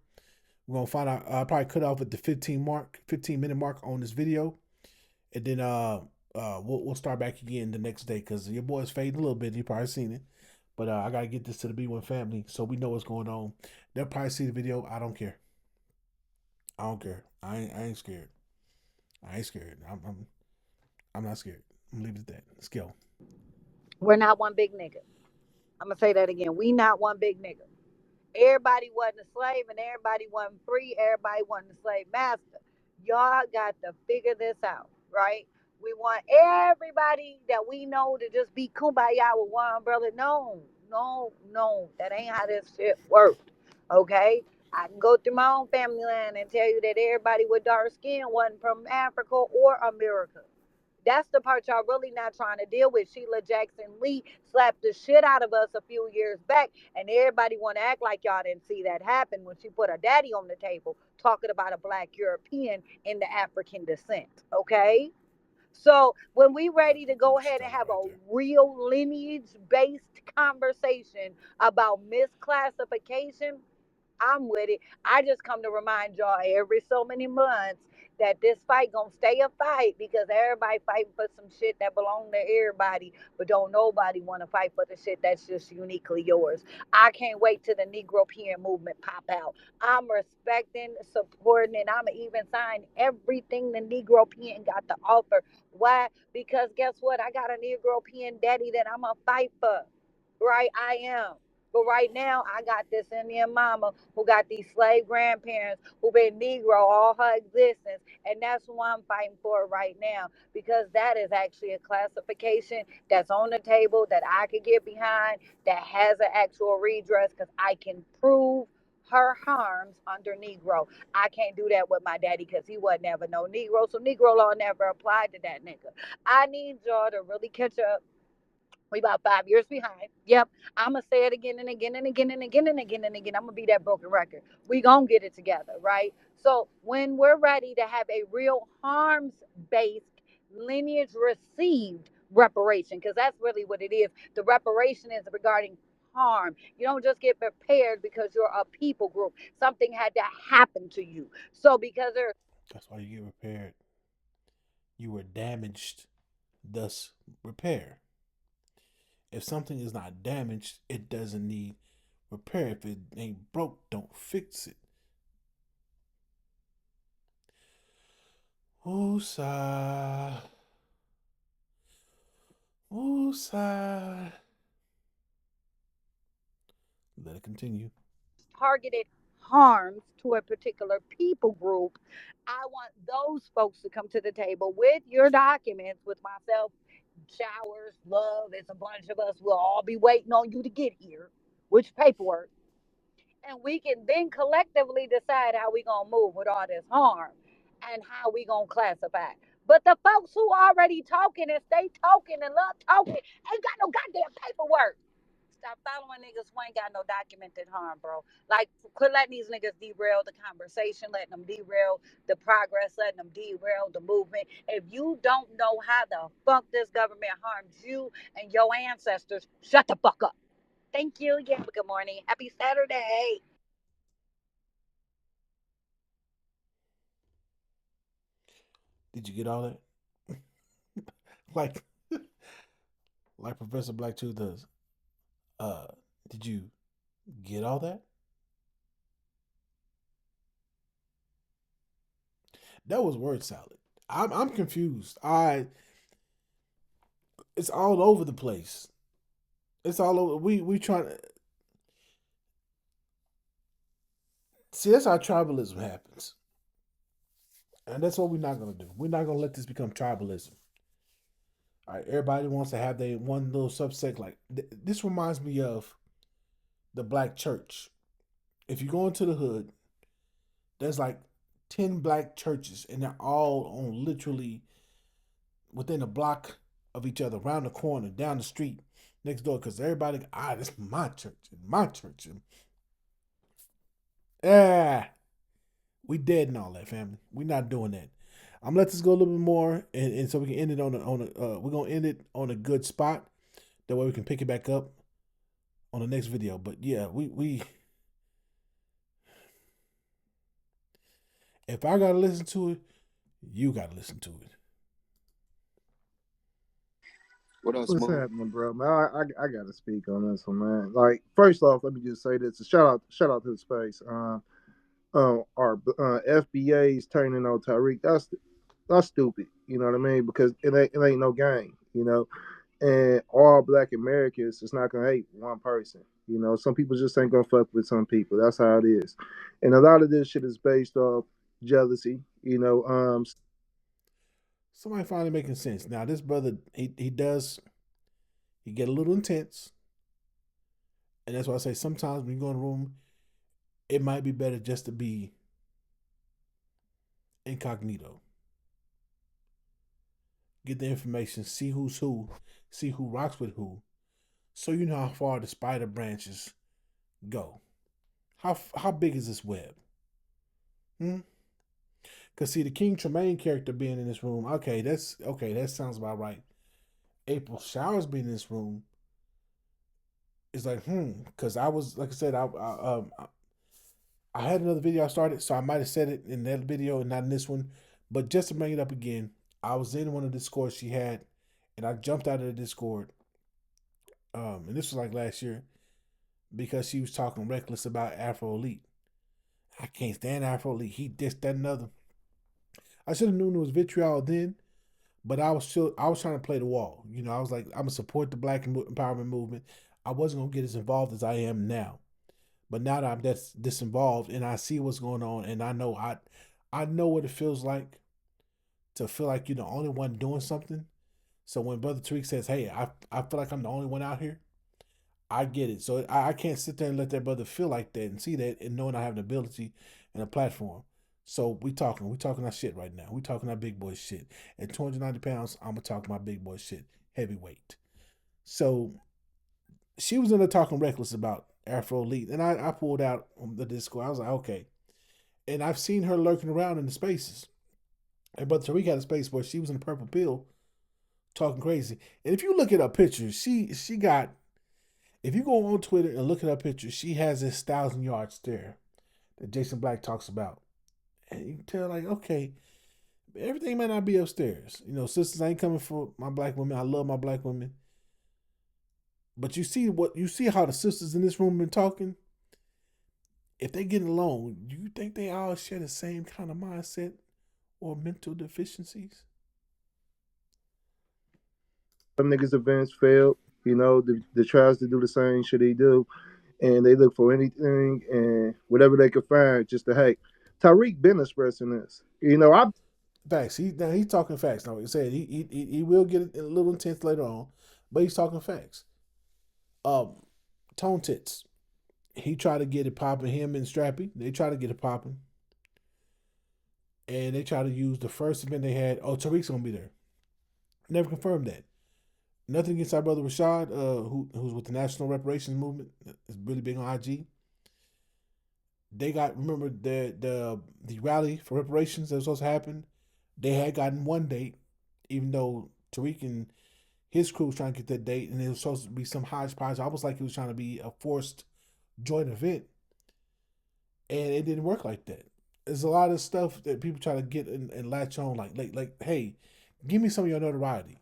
We're going to find out. I'll probably cut off at the 15-minute mark on this video. And then we'll start back again the next day because your boy's fading a little bit. You've probably seen it. But I got to get this to the B1 family so we know what's going on. They'll probably see the video. I don't care. I don't care. I ain't scared. I ain't scared. I'm not scared. I'm leaving it at that. Let's go. We're not one big nigga. I'm gonna say that again. We not one big nigga. Everybody wasn't a slave and everybody wasn't free. Everybody wasn't a slave master. Y'all got to figure this out, right? We want everybody that we know to just be kumbaya with one umbrella. No, no, no. That ain't how this shit worked. Okay? I can go through my own family line and tell you that everybody with dark skin wasn't from Africa or America. That's the part y'all really not trying to deal with. Sheila Jackson Lee slapped the shit out of us a few years back, and everybody want to act like y'all didn't see that happen when she put her daddy on the table talking about a black European in the African descent. Okay? So when we ready to Good go ahead and stuff have right a there. real lineage based conversation about misclassification, I'm with it. I just come to remind y'all every so many months that this fight gonna stay a fight because everybody fighting for some shit that belong to everybody, but don't nobody want to fight for the shit that's just uniquely yours. I can't wait till the Negro Peon movement pop out. I'm respecting, supporting, and I'm even sign everything the Negro Peon got to offer. Why? Because guess what? I got a Negro Peon daddy that I'm a fight for. Right? I am. But right now, I got this Indian mama who got these slave grandparents who been Negro all her existence. And that's who I'm fighting for right now because that is actually a classification that's on the table that I could get behind that has an actual redress because I can prove her harms under Negro. I can't do that with my daddy because he wasn't ever no Negro. So Negro law never applied to that nigga. I need y'all to really catch up. We about 5 years behind. Yep. I'ma say it again and again and again and again and again and again. I'm gonna be that broken record. We gonna get it together, right? So when we're ready to have a real harms based lineage received reparation, because that's really what it is. The reparation is regarding harm. You don't just get prepared because you're a people group. Something had to happen to you. So because there's That's why you get repaired. You were damaged, thus repair. If something is not damaged, it doesn't need repair. If it ain't broke, don't fix it. Woosah. Woosah. Let it continue. targeted harms to a particular people group, I want those folks to come to the table with your documents, with myself, Showers, Love, it's a bunch of us. We'll all be waiting on you to get here, which paperwork, and we can then collectively decide how we gonna move with all this harm and how we gonna classify. But the folks who already talking and stay talking and love talking ain't got no goddamn paperwork. Stop following niggas who ain't got no documented harm, bro. Like, quit letting these niggas derail the conversation, letting them derail the progress, letting them derail the movement. If you don't know how the fuck this government harmed you and your ancestors, shut the fuck up. Thank you. Yeah, good morning. Happy Saturday. Did you get all that? like, like Professor Black Tooth does. Uh, did you get all that? That was word salad. I'm confused. It's all over the place. It's all over. We trying to see. That's how tribalism happens, and that's what we're not gonna do. We're not gonna let this become tribalism. All right, everybody wants to have their one little subsect. Like this reminds me of the black church. If you go into the hood, there's like 10 black churches, and they're all on literally within a block of each other, around the corner, down the street, next door. Because everybody, this is my church, and my church, and yeah, we dead and all that, family. We not doing that. I'm gonna let this go a little bit more, and so we can end it we're gonna end it on a good spot. That way we can pick it back up on the next video. But yeah, we if I gotta listen to it, you gotta listen to it. What else, What's Mo? happening, bro? Man, I got to speak on this one, man. Like, first off, let me just say this: a shout out to the space. Our FBA's turning on Tariq. That's stupid. You know what I mean? Because it ain't no game. You know, and all Black Americans is not gonna hate one person. You know, some people just ain't gonna fuck with some people. That's how it is, and a lot of this shit is based off jealousy. You know, Somebody finally making sense. Now this brother, he does he get a little intense. And that's why I say sometimes when you go in a room, it might be better just to be incognito. Get the information, see who's who, see who rocks with who, so you know how far the spider branches go. How big is this web? Hmm? Cause see the King Tremaine character being in this room, okay. That sounds about right. April Showers being in this room is like, Cause I was like I said, I had another video I started, so I might have said it in that video and not in this one. But just to bring it up again, I was in one of the Discords she had, and I jumped out of the Discord. And this was like last year because she was talking reckless about Afro Elite. I can't stand Afro Elite. He this, that, and other. I should have known it was vitriol then, but I was trying to play the wall. You know, I was like, I'm gonna support the Black empowerment movement. I wasn't gonna get as involved as I am now. But now that I'm disinvolved and I see what's going on, and I know what it feels like to feel like you're the only one doing something. So when Brother Tariq says, "Hey, I feel like I'm the only one out here," I get it. So I can't sit there and let that brother feel like that and see that and knowing I have an ability and a platform. So we talking our shit right now. We talking our big boy shit. At 290 pounds, I'm gonna talk my big boy shit, heavyweight. So she was in there talking reckless about Afro Elite, and I pulled out on the Discord. I was like, okay. And I've seen her lurking around in the spaces. And Brother Tariq had a space where she was in the purple pill talking crazy. And if you look at her pictures, she got, if you go on Twitter and look at her pictures, she has this 1,000 yard stare that Jason Black talks about. And you can tell, like, okay, everything might not be upstairs. You know, sisters, I ain't coming for my black women. I love my black women. But you see how the sisters in this room been talking? If they get along, do you think they all share the same kind of mindset or mental deficiencies? Some niggas events failed. You know, the tries to do the same shit he do, and they look for anything and whatever they could find just to hate. Tariq been expressing this. You know, I Facts. He's talking facts. Now, like I said, he will get a little intense later on, but he's talking facts. Um, Tone Tits. He tried to get it popping. Him and Strappy, they try to get it popping, and they try to use the first event they had. Oh, Tariq's gonna be there. Never confirmed that. Nothing against our brother Rashad, who's with the National Reparations Movement. Is really big on IG. They got, remember the rally for reparations that was supposed to happen. They had gotten one date, even though Tariq and his crew was trying to get that date, and it was supposed to be some hodgepodge. I was like, it was trying to be a forced joint event, and it didn't work like that. There's a lot of stuff that people try to get and latch on, like, hey, give me some of your notoriety.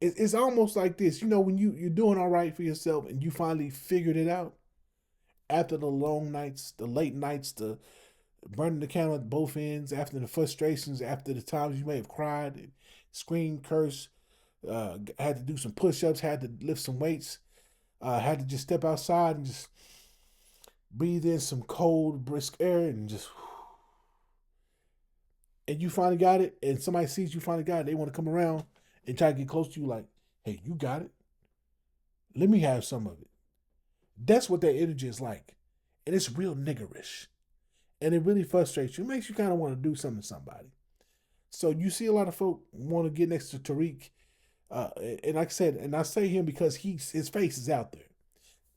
It's almost like this, you know, when you're doing all right for yourself and you finally figured it out after the long nights, the late nights, the burning the candle at both ends, after the frustrations, after the times you may have cried, and screamed, cursed, had to do some push-ups, had to lift some weights, had to just step outside and just breathe in some cold, brisk air and just, and you finally got it, and somebody sees you finally got it, they want to come around and try to get close to you like, hey, you got it. Let me have some of it. That's what that energy is like. And it's real niggerish. And it really frustrates you. It makes you kind of want to do something to somebody. So you see a lot of folk want to get next to Tariq. And like I said, and I say him because his face is out there.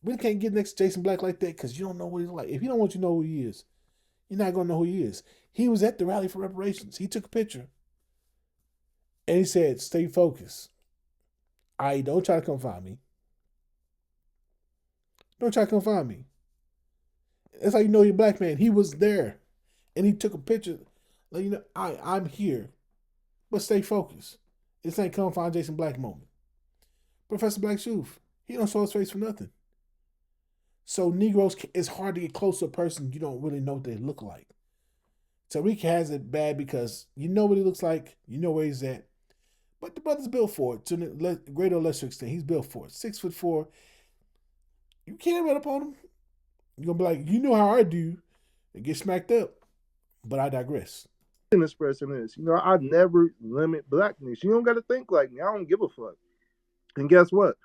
We can't get next to Jason Black like that because you don't know what he's like. If he don't want you to know who he is, you're not going to know who he is. He was at the rally for reparations. He took a picture. And he said, stay focused. Don't try to come find me. Don't try to come find me. That's how you know you're a black man. He was there. And he took a picture. Like, you know, I'm here. But stay focused. This ain't come find Jason Black moment. Professor Black Shoof, he don't show his face for nothing. So Negroes, it's hard to get close to a person you don't really know what they look like. Tariq has it bad because you know what he looks like. You know where he's at. But the brother's built for it to a greater or lesser extent. He's built for it. 6'4". You can't run up on him. You're going to be like, you know how I do, and get smacked up. But I digress. expressing this. You know, I never limit blackness. You don't got to think like me. I don't give a fuck. And guess what?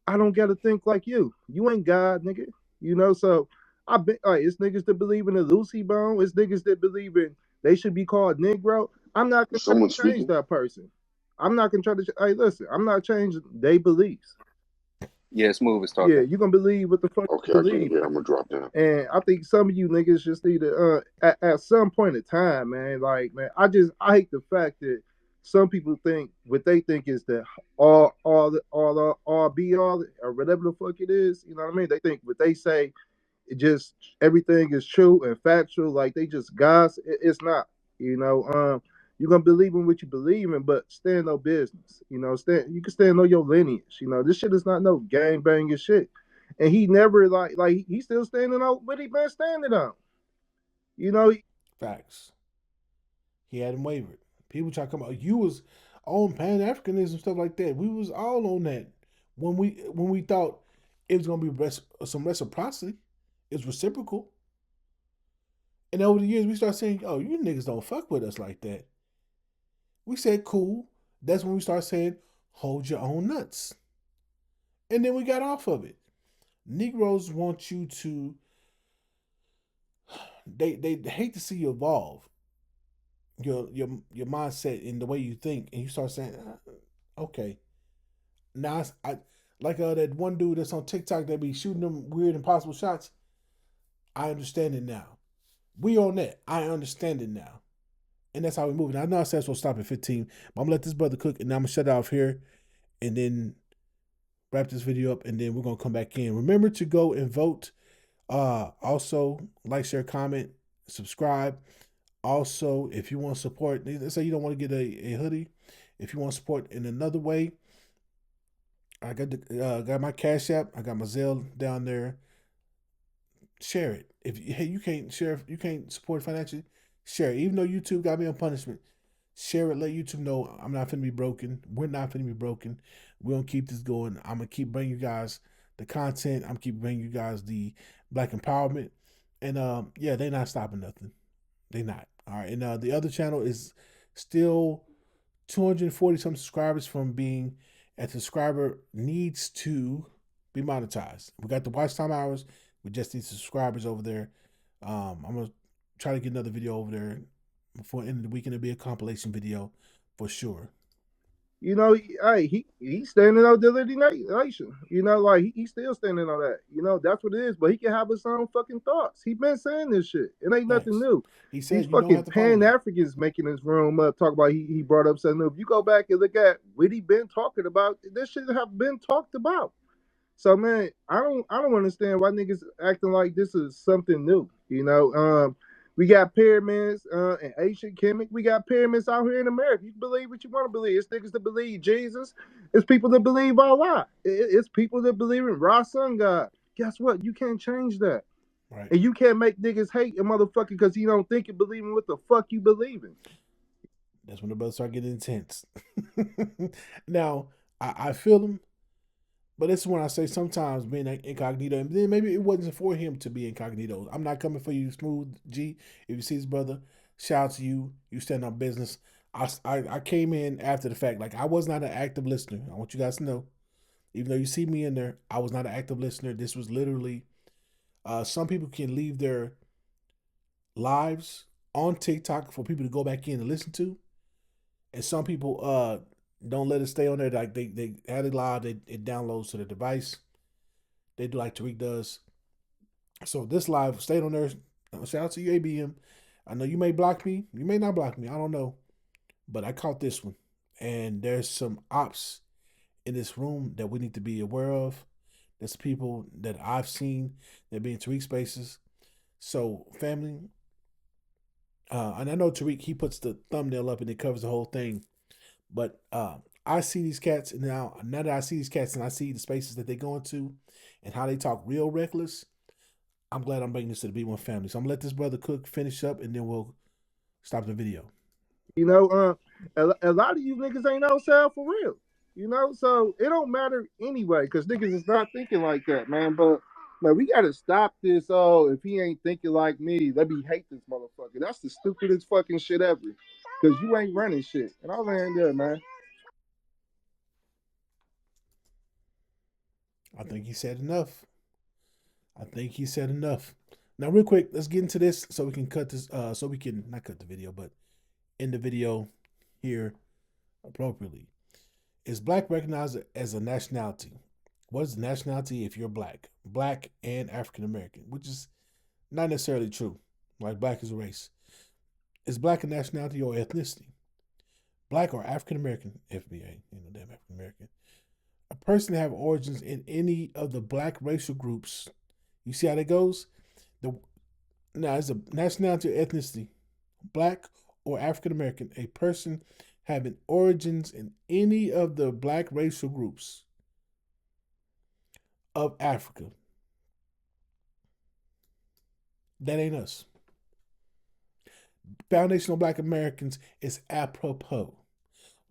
I don't gotta think like you. You ain't God, nigga. You know, so I bet like it's niggas that believe in the Lucy bone. It's niggas that believe in they should be called Negro. I'm not gonna Is try someone to change speaking? that person. I'm not gonna try to. Hey, listen, I'm not changing they beliefs. Yeah, Smooth is Yeah, talking. you gonna believe what the fuck Okay, you I can't believe. hear. I'm gonna drop down. And I think some of you niggas just need to at some point in time, man, like man, I hate the fact that some people think what they think is the all be all or whatever the fuck it is. You know what I mean? They think what they say it just everything is true and factual, like they just gossip. It's not. You know, you're gonna believe in what you believe in, but stand no business. You know, stand you can stand on your lineage. You know, this shit is not no gang banging shit. And he never like he's still standing on what he been standing on. You know, Facts. He hadn't wavered. People try to come out. You was on Pan Africanism stuff like that. We was all on that when we thought it was gonna be some reciprocity. It's reciprocal. And over the years, we start saying, "Oh, you niggas don't fuck with us like that." We said, "Cool." That's when we start saying, "Hold your own nuts," and then we got off of it. Negroes want you to. They hate to see you evolve your mindset and the way you think, and you start saying, "Okay, now I like that one dude that's on TikTok that be shooting them weird impossible shots. I understand it now. We on that. I understand it now." And that's how we move. And I know I said we'll stop at 15, but I'm gonna let this brother cook, and then I'm gonna shut it off here, and then wrap this video up, and then we're gonna come back in. Remember to go and vote. Also, like, share, comment, subscribe. Also, if you want to support, let's say you don't want to get a hoodie, if you want to support in another way, I got my Cash App, I got my Zelle down there. Share it. If hey, you can't share, you can't support financially, share it. Even though YouTube got me on punishment, share it. Let YouTube know I'm not finna be broken. We're not finna be broken. We're gonna keep this going. I'm gonna keep bringing you guys the content. I'm keep bringing you guys the black empowerment, and yeah, they not stopping nothing. They not. All right, and the other channel is still 240 some subscribers from being a subscriber needs to be monetized. We got the watch time hours. We just need subscribers over there. I'm gonna try to get another video over there before the end of the weekend. It'll be a compilation video for sure. you know, hey, he's standing on the nation. You know, like he's still standing on that. You know, that's what it is. But he can have his own fucking thoughts. He been saying this shit. It ain't nothing Thanks. new. He These said you don't fucking have to follow Pan me. Africans making his room up talk about he brought up something new. If you go back and look at what he been talking about, this shit have been talked about. So man, I don't understand why niggas acting like this is something new. You know, we got pyramids in ancient Kemet. We got pyramids out here in America. You can believe what you want to believe. It's niggas that believe Jesus. It's people that believe Allah. It's people that believe in Ra Sun God. Guess what? You can't change that. Right. And you can't make niggas hate a motherfucker because he don't think you believe in what the fuck you believe in. That's when the brothers start getting intense. Now, I feel him, but it's when I say sometimes being incognito, and then maybe it wasn't for him to be incognito. I'm not coming for you, Smooth G. If you see this brother, shout out to you. You stand on business. I came in after the fact. Like, I was not an active listener. I want you guys to know. Even though you see me in there, I was not an active listener. This was literally, some people can leave their lives on TikTok for people to go back in and listen to. And some people don't let it stay on there. Like they had it live, it downloads to the device. They do like Tariq does. So this live stayed on there. Shout out to you, ABM. I know you may block me, you may not block me. I don't know, but I caught this one, and there's some ops in this room that we need to be aware of. There's people that I've seen that be in Tariq spaces. So family, and I know Tariq, he puts the thumbnail up and it covers the whole thing. But I see these cats, and now that I see these cats and I see the spaces that they go into and how they talk real reckless, I'm glad I'm bringing this to the B1 family. So I'm gonna let this brother cook, finish up, and then we'll stop the video. You know, a lot of you niggas ain't outside for real. You know, so it don't matter anyway, because niggas is not thinking like that, man. But man, we gotta stop this. Oh, if he ain't thinking like me, let me hate this motherfucker. That's the stupidest fucking shit ever. Cause you ain't running shit. And I'll land there, man. I think he said enough. I think he said enough. Now, real quick, let's get into this so we can cut this. So we can not cut the video, but end the video here appropriately. Is black recognized as a nationality? What is nationality if you're black? Black and African American, which is not necessarily true. Like black is a race. Is black a nationality or ethnicity? Black or African American, FBA, damn African American. A person have origins in any of the black racial groups. You see how that goes? Now, it's a nationality or ethnicity. Black or African American, a person having origins in any of the black racial groups of Africa. That ain't us. Foundational Black Americans is apropos.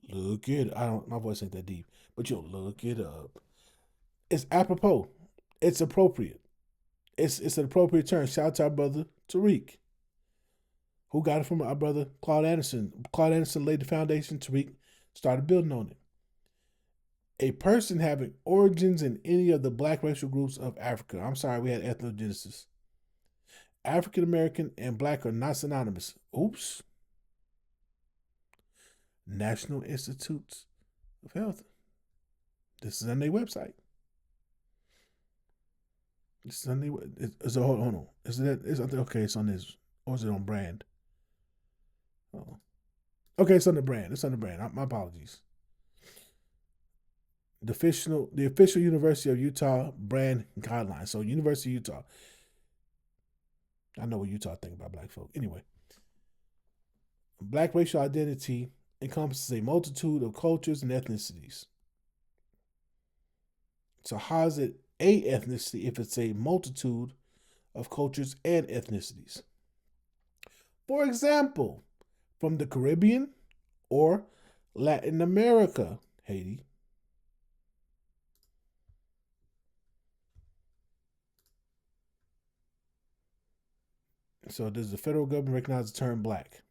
Look it. My voice ain't that deep, but you'll look it up. It's apropos. It's appropriate. It's an appropriate term. Shout out to our brother Tariq, who got it from our brother Claude Anderson. Claude Anderson laid the foundation. Tariq started building on it. A person having origins in any of the black racial groups of Africa. I'm sorry, we had ethnogenesis. African American and black are not synonymous. Oops. National Institutes of Health. This is on their website. This is on their. Hold on. Is it? Okay. It's on this, or is it on brand? Oh. Okay, it's on the brand. It's on the brand. My apologies. The official University of Utah brand guidelines. So University of Utah. I know what Utah think about black folk. Anyway, black racial identity encompasses a multitude of cultures and ethnicities. So how is it a ethnicity if it's a multitude of cultures and ethnicities? For example, from the Caribbean or Latin America, Haiti. So does the federal government recognize the term black?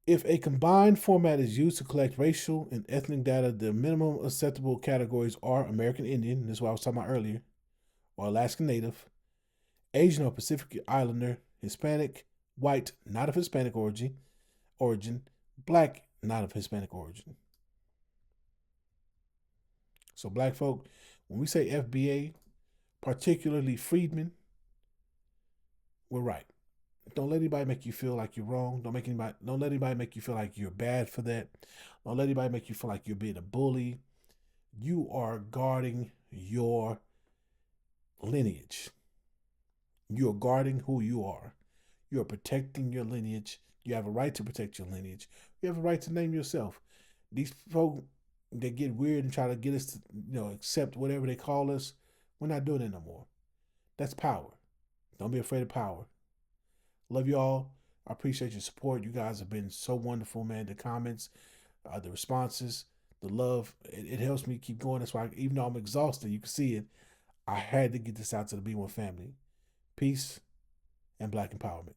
If a combined format is used to collect racial and ethnic data, the minimum acceptable categories are American Indian, this is what I was talking about earlier, or Alaskan Native, Asian or Pacific Islander, Hispanic, white, not of Hispanic origin, black, not of Hispanic origin. So black folk, when we say FBA, particularly freedmen, we're right. Don't let anybody make you feel like you're wrong. Don't let anybody make you feel like you're bad for that. Don't let anybody make you feel like you're being a bully. You are guarding your lineage. You are guarding who you are. You are protecting your lineage. You have a right to protect your lineage. You have a right to name yourself. These folk that get weird and try to get us to, accept whatever they call us, we're not doing it no more. That's power. Don't be afraid of power. Love you all. I appreciate your support. You guys have been so wonderful, man. The comments, the responses, the love, it helps me keep going. That's why, even though I'm exhausted, you can see it, I had to get this out to the B1 family. Peace and black empowerment.